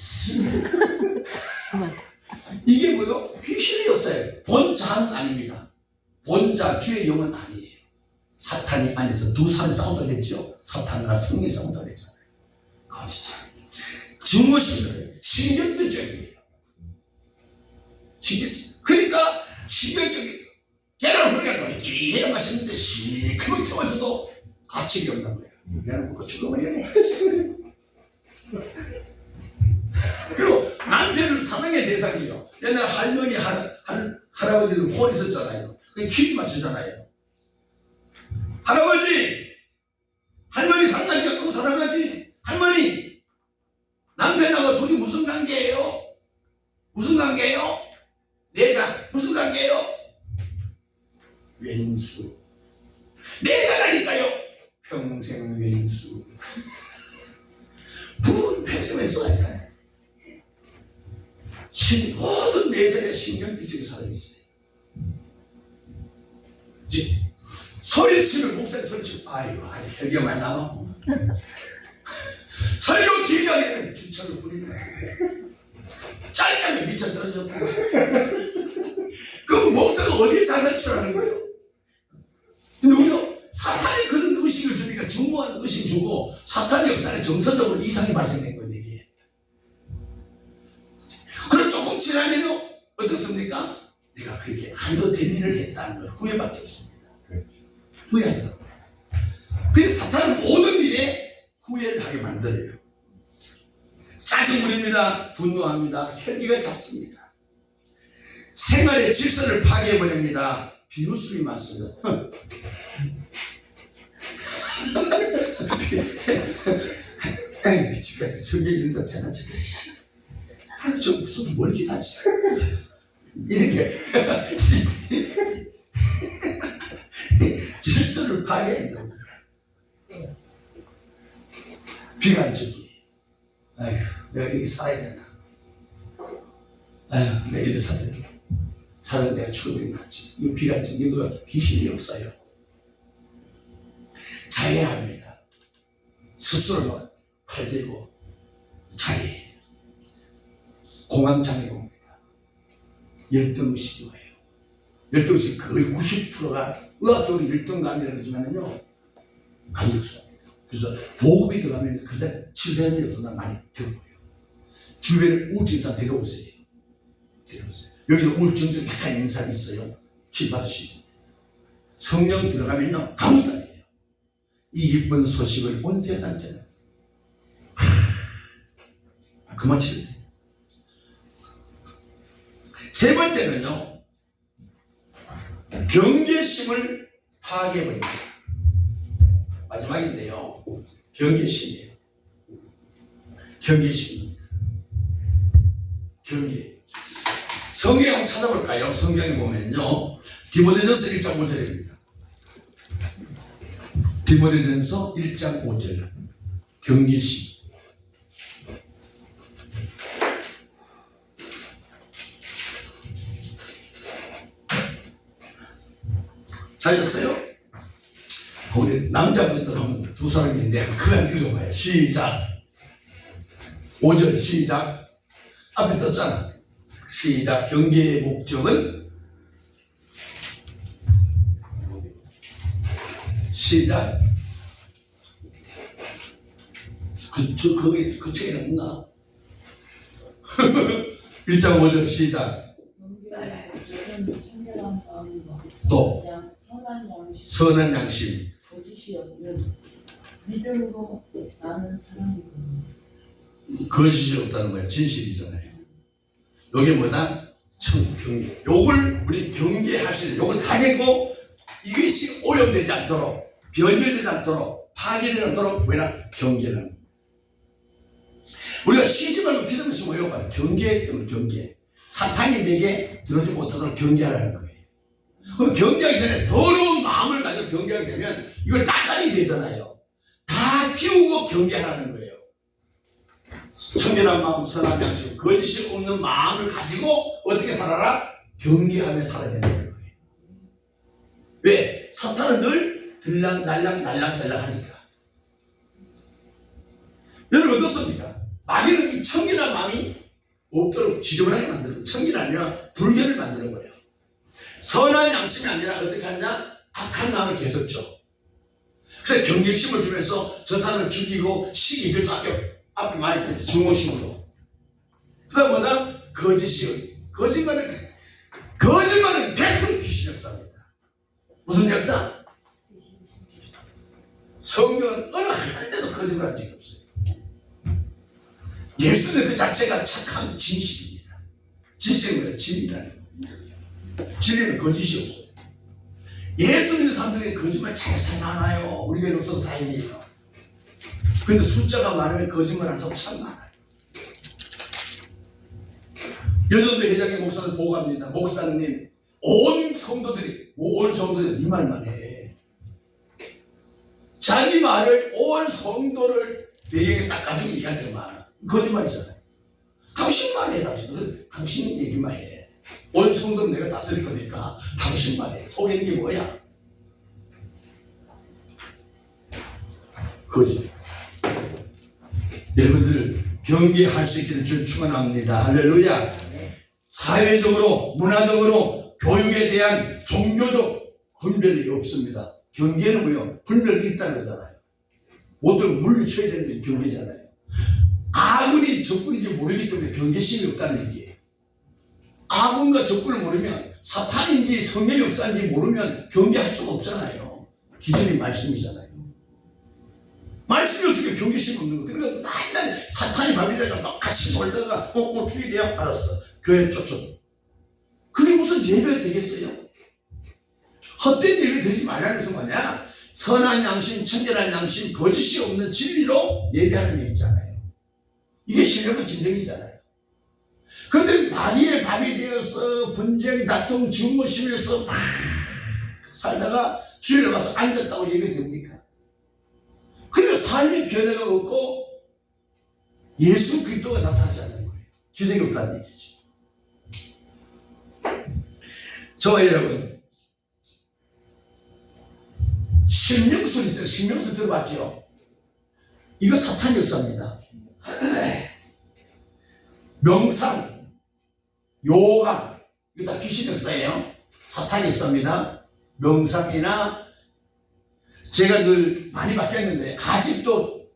이게 뭐요? 귀신의 역사예요. 본자는 아닙니다. 본자 주의 영은 아니에요. 사탄이 안에서 두 사람이 싸운다고 했죠. 사탄과 성령이 싸운다고 했잖아요. 거짓말. 증오심이에요. 신경질적이에요. 그러니까 신경적이에요. 걔는 우리가 너희끼리 해야 맛있는데 시커멓게 태워서도 아침이 없는 거예요. 얘는 먹고 죽어버리네. 그리고 남편은 사랑의 대상이에요. 옛날 할머니, 할아버지들 혼 있었잖아요. 그 퀴즈 맞추잖아요. 할아버지, 할머니 사랑하지? 너무 사랑하지? 할머니, 남편하고 둘이 무슨 관계예요? 무슨 관계예요? 내자, 무슨 관계예요? 왼수. 내자라니까요. 평생 왼수. 부부는 평생을 써야잖아요. 모든 내세에 신경질적인 사람이 있어요. 소리치면 목사님 소리치면 아이고 아직 혈기가 많이 남았구나. 설교 길게 하게 되면 주차를 부리는 거예요. 짧게 하면 미쳐 떨어졌고. 그럼 목사가 어디에 장난치라는 거예요? 누구요? 사탄이 그런 의식을 주니까 증오하는 의식을 주고 사탄의 역사에 정서적으로 이상이 발생된 거예요. 이게. 그럼 조금 지나면 어떻습니까? 내가 그렇게 안도 된 일을 했다는 걸 후회밖에 없습니다. 후회한다고. 그래서 사탄은 모든 일에 후회를 하게 만들어요. 짜증 부립니다. 분노합니다. 혈기가 찼습니다. 생활의 질서를 파괴해버립니다. 비웃음이 많습니다. 에이, 지금까지 성경 읽는다 대단하지. 아유, 저 무슨 뭘 기다지. 이렇게. 질서를 파괴한다고. 비관적이. 아휴, 내가 여기 살아야 된다. 아휴, 내가 이리 살아야 된다. 살아 내가 죽어버리면 낫지. 이거 비관적, 이거 귀신의 역사예요. 자해합니다. 스스로 팔대고 자해. 공황장애가 옵니다. 열등의식이 와요. 열등의식 거의 90%가 의학적으로 열등감이라고 하지만요 많이 역사합니다. 그래서 보급이 들어가면 그때 치료하는 역사가 많이 들어요. 주변에 우울증 사람 데려오세요. 여기도 우울증 약간 있는 사람 있어요. 힐 받으시고. 성령 들어가면요 아무것도 아니에요. 이 기쁜 소식을 온 세상 전했어요. 그만 치면 돼요. 세 번째는요, 경계심을 파괴해버립니다. 마지막인데요, 경계심이에요. 경계심입니다. 경계. 성경 한번 찾아볼까요? 성경에 보면요, 디모데전서 1장 5절입니다. 디모데전서 1장 5절. 경계심. 찾았어요? 우리 남자분들 하면 두 사람인데 그냥 읽어봐요. 시작. 5절 시작. 앞에 떴잖아. 시작. 경계의 목적은 시작. 그 책에는 없나? 1장 5절 시작. 또 선한 양심, 거짓이 없는 믿음으로 나는 사랑이거든요. 거짓이 없다는 거야. 진실이잖아요. 요게 뭐다? 경계. 요걸 우리 경계하시는, 요걸 가지고 이것이 오염되지 않도록, 변질되지 않도록, 파괴되지 않도록 뭐냐? 경계라는. 우리가 쉬지 말고 기도하면서 외워봐요. 경계 때문에 경계. 사탄이 내게 들어오지 못하도록 경계하라는 거예요. 그럼 경계하기 전에 더러운 마음을 가지고 경계하게 되면 이걸 닦아야 되잖아요. 다 비우고 경계하라는 거예요. 청결한 마음, 선한 양심, 거짓이 없는 마음을 가지고 어떻게 살아라? 경계하며 살아야 된다는 거예요. 왜? 사탄은 늘 들락날락 하니까. 여러분 어떻습니까? 마귀는 이 청결한 마음이 없도록 지저분하게 만드는 거예요. 청결이 아니라 불결을 만드는 거예요. 선한 양심이 아니라 어떻게 하냐? 악한 마음을 계속 줘. 그래서 경계심을 주면서 저 사람을 죽이고 시기 이걸 앞에 말했죠. 증오심으로. 그 다음 뭐다? 거짓이. 거짓말은 100% 귀신 역사입니다. 무슨 역사? 성경은 어느 한 때도 거짓말한 적이 없어요. 예수는 그 자체가 착한 진실입니다. 진실은 뭐예요? 진리라는 거예요. 진리는 거짓이 없어요. 예수 믿는 사람들이 거짓말 잘 살아나요. 우리 교회 없어서 다행이에요. 그런데 숫자가 많으면 거짓말하는 사람 참 많아요. 여전도 회장님 목사를 보고 갑니다. 목사님, 온 성도들이 네 말만 해. 자기 말을 온 성도를 배경에 딱 가지고 얘기할 때가 많아. 거짓말이잖아요. 당신만 해, 당신 얘기만 해. 온 성도는 내가 다스릴 거니까 당신만 해. 속에 있는 게 뭐야? 거짓. 여러분들 경계할 수 있기를 주를 축원합니다. 할렐루야. 사회적으로, 문화적으로, 교육에 대한 종교적 분별이 없습니다. 경계는 뭐예요? 분별이 있다는 거잖아요. 모두 물리쳐야 되는 게 경계잖아요. 아군이 적군인지 모르기 때문에 경계심이 없다는 얘기예요. 아군과 적군을 모르면, 사탄인지 성의 역사인지 모르면 경계할 수가 없잖아요. 기준이 말씀이잖아요. 말씀이 없으니까 경계심이 없는 거예요. 그러니까 맨날 사탄이 발휘되다가 막 같이 놀다가 필이야? 알았어. 교회 쫓아줘. 그게 무슨 예배가 되겠어요? 헛된 예배 드리지 말라면서 뭐냐? 선한 양심, 청결한 양심, 거짓이 없는 진리로 예배하는 얘기잖아요. 이게 신령한 진정이잖아요. 그런데 마귀의 밥이 되어서 분쟁, 다툼, 증오심에서 막 살다가 주일에 가서 앉았다고 예배 됩니까? 그래서 삶의 변화가 없고 예수 그리스도가 나타나지 않는 거예요. 기적이 없다는 얘기죠. 저와 여러분, 신명술 있잖아요. 신명술 들어봤죠? 이거 사탄 역사입니다. 명상, 요가, 이거 다 귀신 역사예요. 사탄 역사입니다. 명상이나 제가 늘 많이 바뀌었는데 아직도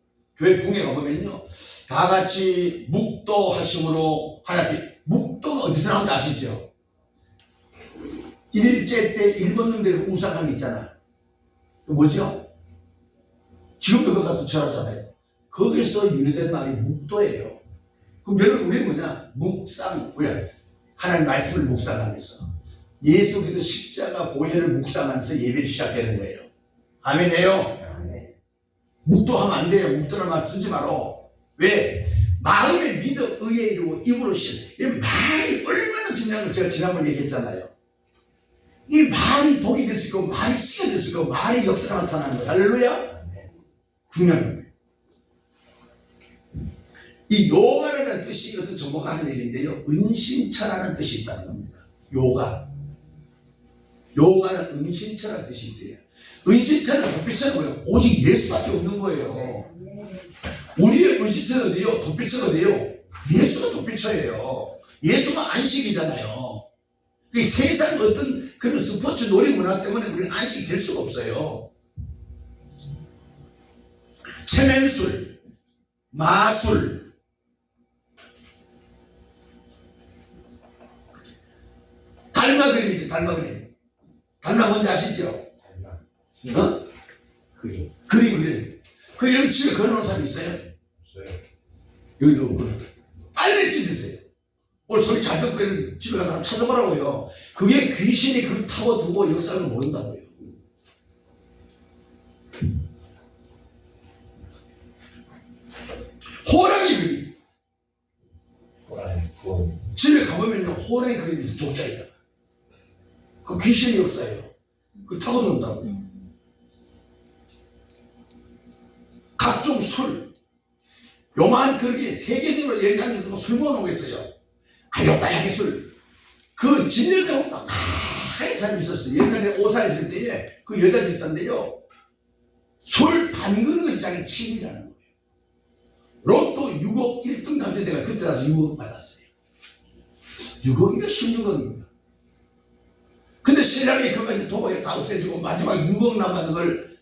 교회 붕에 가보면요. 다 같이 묵도하심으로 하나님. 묵도가 어디서 나오는지 아시죠? 일제 때 일본 놈들이 우상한 게 있잖아. 그 뭐죠? 지금도 그거 가서 절하잖아요. 거기서 유래된 말이 묵도예요. 그럼 여러분 우리는 뭐냐? 묵상, 왜? 하나님 말씀을 묵상하면서 예수 그리스도 십자가 보혈을 묵상하면서 예배를 시작되는 거예요. 아멘해요? 묵도하면 안 돼요. 묵도란 말 쓰지 마라. 왜? 마음에 믿어 의에 이루고 입으로 신. 이 말이 얼마나 중요한 걸 제가 지난번에 얘기했잖아요. 이 말이 독이 될 수 있고 말이 씨가 될 수 있고 말의 역사가 나타나는 거예요. 할렐루야? 중요한 거예요. 이 요가라는 뜻이 어떤 전문가 하는 얘기인데요. 은신처라는 뜻이 있다는 겁니다. 요가는 은신처라는 뜻이 있대요. 은신처는 도피처는 뭐예요? 오직 예수밖에 없는 거예요. 우리의 은신처는 어디요? 도피처가 어디요? 예수가 도피처예요. 예수가 안식이잖아요. 그 세상 어떤 그런 스포츠 놀이 문화 때문에 우리는 안식이 될 수가 없어요. 체면술, 마술, 달마 그림이죠. 달마 그림. 달마 뭔지 아시죠? 어? 그림. 그 이름 집에 걸어놓은 사람 있어요? 여기도 없고. 빨리 집으세요. 오늘 소리 잘 듣고 집에 가서 한번 찾아보라고요. 그게 귀신이 그걸 타고 두고 역사를 모른다고요. 호랑이 그림. 집에 가보면요, 호랑이 그림이 있어요. 족자에다가. 그 귀신의 역사예요. 그걸 타고 들어온다고요. 각종 술. 요만 그렇게 세계적으로 여행다니면서 술 먹어놓겠어요. 아유다양한 술. 그 진열가고 많은 사람이 있었어요. 옛날에 오사에 있을 때에 그 여자들 있었는데요. 술 담그는 것이 자기 취미라는 거예요. 로또 6억 1등 당첨자가 그때 가서 6억 받았어요. 6억이면 16억입니다. 근데 신랑이 그까지 도박에 다 없애주고 마지막 6억 남았는 걸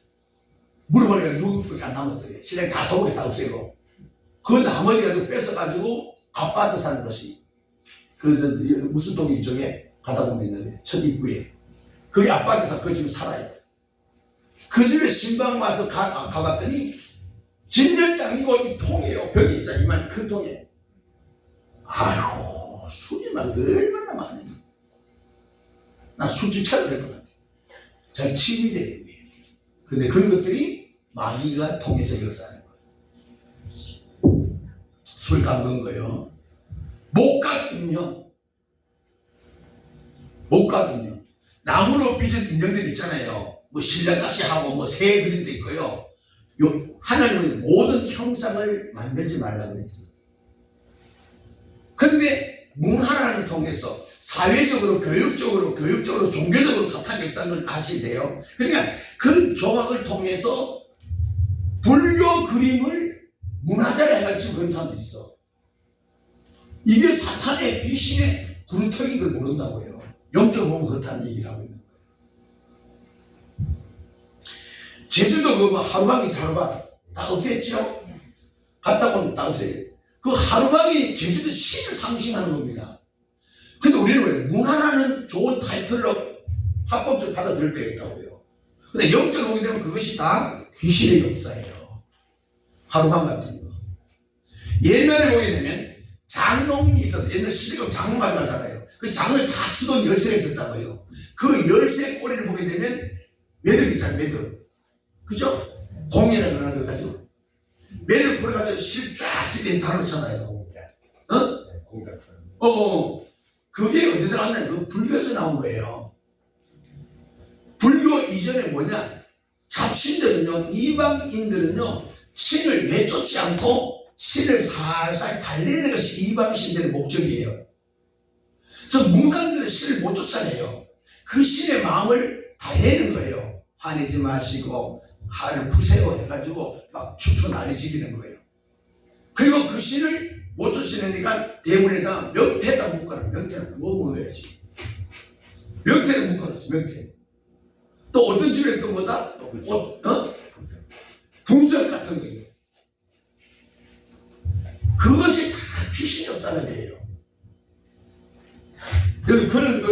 물어보니까 6억밖에 안 남았더래요. 신랑이 다 도박에 다 없애고 그 나머지 가지고 뺏어가지고 아파트 사는 것이 무슨 동이 이쪽에 가다 보면 있는데 첫 입구에 거기 아파트 사 그 집에 살아요. 그 집에 신방 와서 가봤더니 진열장이고 이 통이에요. 벽이 있잖아요. 이만 큰 통에. 아유 술이 막 얼마나 많아요. 나 술집 차려야 될 것 같아. 자기 취미래요. 근데 그런 것들이 마귀가 통해서 역사하는 거예요. 술 담근 거요. 목각인요. 나무로 빚은 인형들 있잖아요. 뭐 신랑같이 하고 뭐 새 그림도 있고요. 하나님은 모든 형상을 만들지 말라고 그랬어요. 그런데 문화를 통해서 사회적으로, 교육적으로, 종교적으로 사탄 역사를 아시대요. 그러니까 그런 조각을 통해서 불교 그림을 문화자로 해가지고 그런 사람도 있어. 이게 사탄의 귀신의 구루터기인 걸 모른다고요. 영적으로 보면 그렇다는 얘기를 하고 있는 거예요. 제주도 그거 하루방이 자루방 다 없앴죠? 갔다 오면 다 없애요. 그 하루방이 제주도 신을 상징하는 겁니다. 근데 우리는 왜 문화라는 좋은 타이틀로 합법적으로 받아들일 때가 있다고요. 근데 영적으로 보게 되면 그것이 다 귀신의 역사예요. 하루방 같은 거. 옛날에 보게 되면 장롱이 있어서 옛날 시대가 장롱 가져가잖아요. 그 장롱에 다 수돈 열쇠가 있었다고요. 그 열쇠 꼬리를 보게 되면 매듭 있잖아요. 매듭. 그죠? 공예라고 하는 걸 가지고 매듭 풀어가지고 실쫙 찔린 다루잖아요. 그게 어디서 나왔냐? 그 불교에서 나온 거예요. 불교 이전에 뭐냐? 잡신들은요, 이방인들은요, 신을 내쫓지 않고 신을 살살 달래는 것이 이방신들의 목적이에요. 그래서 문간들은 신을 못 쫓아내요. 그 신의 마음을 달래는 거예요. 화내지 마시고 화를 푸세요 해가지고 막 춤추 난리 지기는 거예요. 그리고 그 신을 못 쫓아내니까 대문에다 명태에다 묶어라. 명태를 묶어야지. 명태를 묶어야지. 명태. 또 어떤 집에 또 뭐다? 분석 같은 거예요.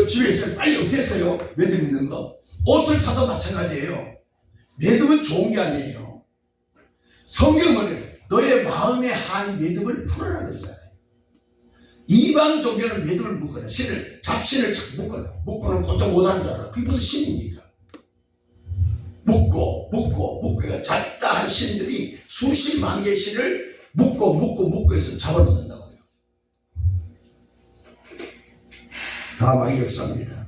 집에 있으면 빨리 없앴어요. 매듭 있는 거. 옷을 사도 마찬가지예요. 매듭은 좋은 게 아니에요. 성경은 너의 마음에 한 매듭을 풀어라 그러잖아요. 이방 종교는 매듭을 묶어라. 잡신을 자꾸 묶어라. 묶고는 곧장 못하는 줄 알아. 그게 무슨 신입니까? 묶고 잡다 한 신들이 수십만 개의 신을 묶고 해서 잡아놓는다고요. 다음의 역사입니다.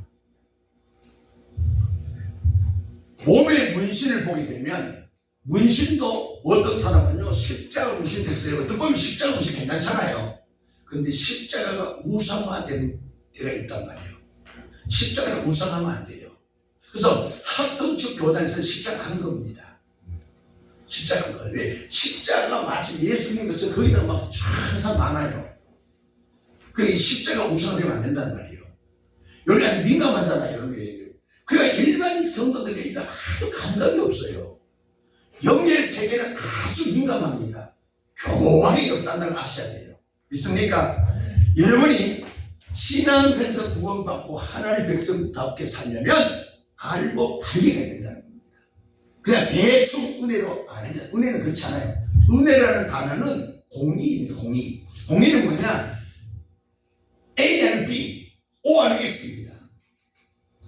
몸의 문신을 보게 되면 문신도 어떤 사람은요 십자가 문신 됐어요. 어떤 보면 십자가 문신 괜찮잖아요. 근데 십자가가 우상화된 때가 있단 말이에요. 십자가를 우상하면 안 돼요. 그래서 합동적 교단에서 십자가 하는 겁니다. 십자가 한 거예요. 왜? 십자가 마치 예수님 것처럼 거기다 막 천사 많아요. 그러니까 이 십자가 우상화되면 안 된단 말이에요. 여기 아주 민감하잖아요. 그러니까 일반 성도들이 아주 감각이 없어요. 영의 세계는 아주 민감합니다. 교묘하게 역사한다는 걸 아셔야 돼요. 믿습니까? 여러분이 신앙생에서 구원받고 하나님의 백성답게 살려면 알고 발견해야 된다는 겁니다. 그냥 대충 은혜로 안 해요. 은혜는 그렇지 않아요. 은혜라는 단어는 공의입니다. 공의는 뭐냐? A는 B, O는 X입니다.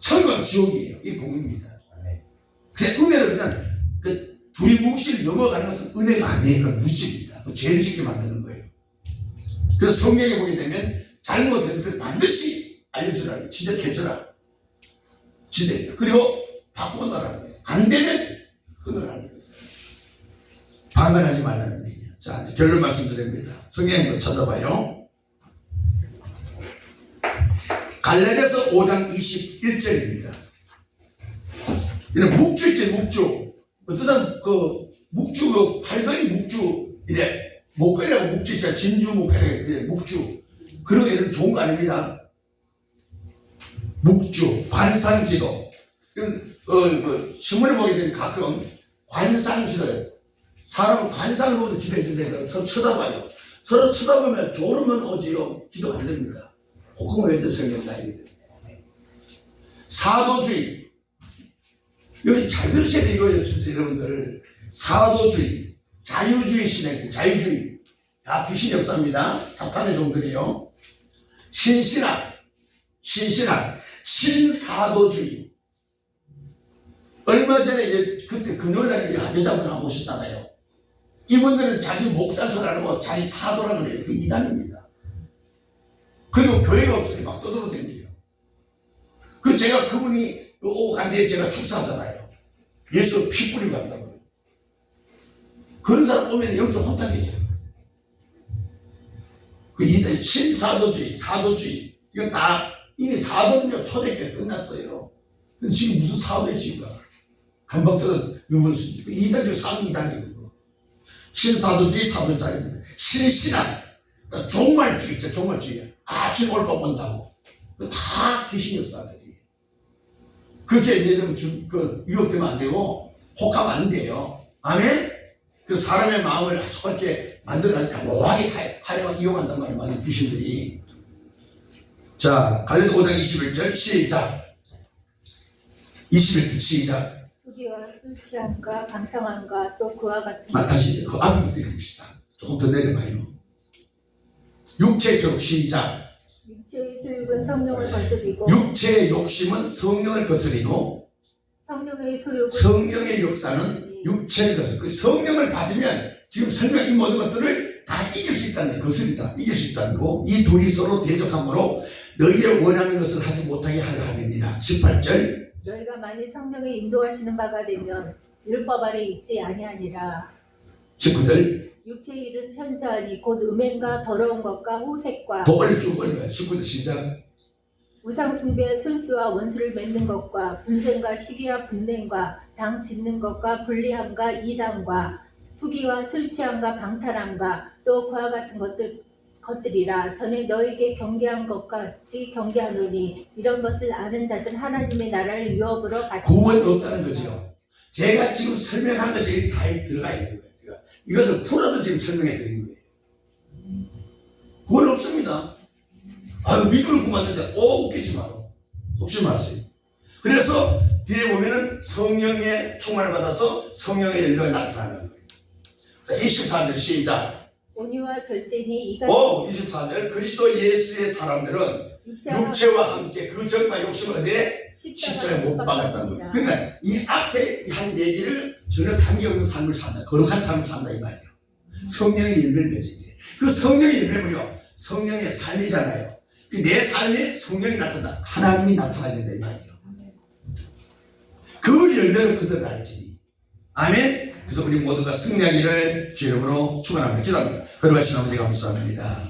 천국은 지옥이에요. 이게 공의입니다. 그냥 은혜를 그냥 둘이 뭉실 넘어가는 것은 은혜가 아니에요. 그건 무지입니다. 죄를 짓게 만드는 거예요. 그래서 성경에 보게 되면 잘못했을 때 반드시 알려주라. 지적해주라. 그리고 바꿔놔라는 거예요. 안 되면 끊으라는 거예요. 방관하지 말라는 얘기예요. 자, 이제 결론 말씀드립니다. 성경에 찾아봐요. 갈라디아서 5장 21절입니다. 이런 묵주 있지, 묵주. 어떤 사람 묵주, 팔걸이 묵주, 이래 목걸이라고 묵주 있잖아. 진주 목걸이, 묵주. 그런 게 이런 좋은 거 아닙니다. 묵주, 관상기도. 신문을 보게 되면 가끔 관상기도예요. 사람은 관상을 보고 기도해 준다니까 서로 쳐다봐요. 서로 쳐다보면 졸으면 오지요. 기도 안 됩니다. 혹은 왜 성경 다입니다. 사도주의. 여기 잘 들으셔야 돼요, 이거예요, 진짜 여러분들. 사도주의, 자유주의 신앙, 자유주의. 다 귀신 역사입니다. 사탄의 종들이요. 신신학, 신사도주의. 얼마 전에 그때 금요일날에 여자분 한 번 오셨잖아요. 이분들은 자기 목사서라는 거, 자기 사도라고 그래요. 그 이단입니다. 그리고 교회가 없어요. 막 떠돌아다니요. 그 제가 그분이 오고 간 뒤에 제가 축사하잖아요. 예수 피 뿌리고 간다고요. 그런 사람 오면 영적 혼탁해져요. 그 이단 신사도주의, 사도주의. 이건 다 이미 사도는요 초대교회 끝났어요. 근데 지금 무슨 사도에 지금 금방 떠든 유물수. 이단적 상이단이에요. 신사도주의, 사도자입니다. 신신학, 그러니까 종말주의 있죠, 종말주의. 주님 올 거 온다고. 다 귀신 역사들이에요. 그렇게 예를 들면 유혹되면 안 되고 혹하면 안 돼요. 아멘? 그 사람의 마음을 아주 그렇게 만들어가지고 묘하게 하려고 이용한단 말이에요. 많은 귀신들이. 자, 갈라디아 5장 21절 시작. 21절 시작. 투기와 술 취함과 방탕함과 또 그와 같은 다시 그 앞부터 읽읍시다. 조금 더 내려봐요. 육체의 소욕 시작. 육체의 소욕은 성령을 거스리고 육체의 욕심은 성령을 거스리고 성령의 소욕은 성령의 역사는 육체를 거스리고 그 성령을 받으면 지금 설명 이 모든 것들을 다 이길 수 있다는 거예요. 거스린다. 이길 수 있다는 거. 이 둘이 서로 대적함으로 너희의 원하는 것을 하지 못하게 하려 함이니라. 18절. 너희가 만일 성령의 인도하시는 바가 되면 율법 아래 있지 아니하니라. 19절. 육체의 일은 현저하니 곧 음행과 더러운 것과 호색과 더 쭉 올려요. 19절 시작. 우상 숭배, 술수와 원수를 맺는 것과 분쟁과 시기와 분냉과 당 짓는 것과 불리함과 이단과 투기와 술 취함과 방탈함과 또 그와 같은 것들이라. 전에 너에게 경계한 것 같이 경계하노니 이런 것을 아는 자들 하나님의 나라를 유업으로 받지. 구원이 없다는 거죠. 제가 지금 설명한 것이 다 들어가 있는 거예요. 이것을 풀어서 지금 설명해 드리는 거예요. 구원 없습니다. 믿음을 구했는데 웃기지 마라. 조심하세요. 그래서 뒤에 보면은 성령의 충만을 받아서 성령의 열매가 나타나는 거예요. 자, 24절 시작. 온유와 절제니 이가 24절. 그리스도 예수의 사람들은 육체와 함께 그 정과 욕심을 어디에? 십자가에 못 박았다는 거예요. 그러니까 이 앞에 한 얘기를 전혀 관계없는 삶을 산다. 거룩한 삶을 산다 이 말이에요. 성령의 열매를 맺어야 돼. 그 성령의 열매는요, 성령의 삶이잖아요. 내 삶에 성령이 나타나, 하나님이 나타나야 된다 이 말이에요. 그 열매를 그들은 알지니. 아멘. 그래서 우리 모두가 승리하기를 주의 이름으로 축원합니다. 기도합니다. 거룩하신 아버지 감사합니다.